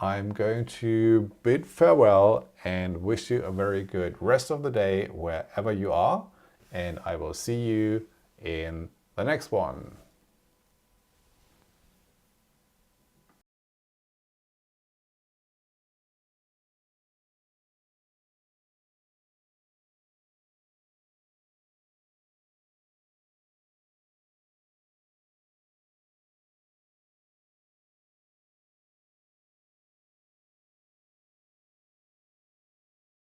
I'm going to bid farewell and wish you a very good rest of the day wherever you are. And I will see you in the next one.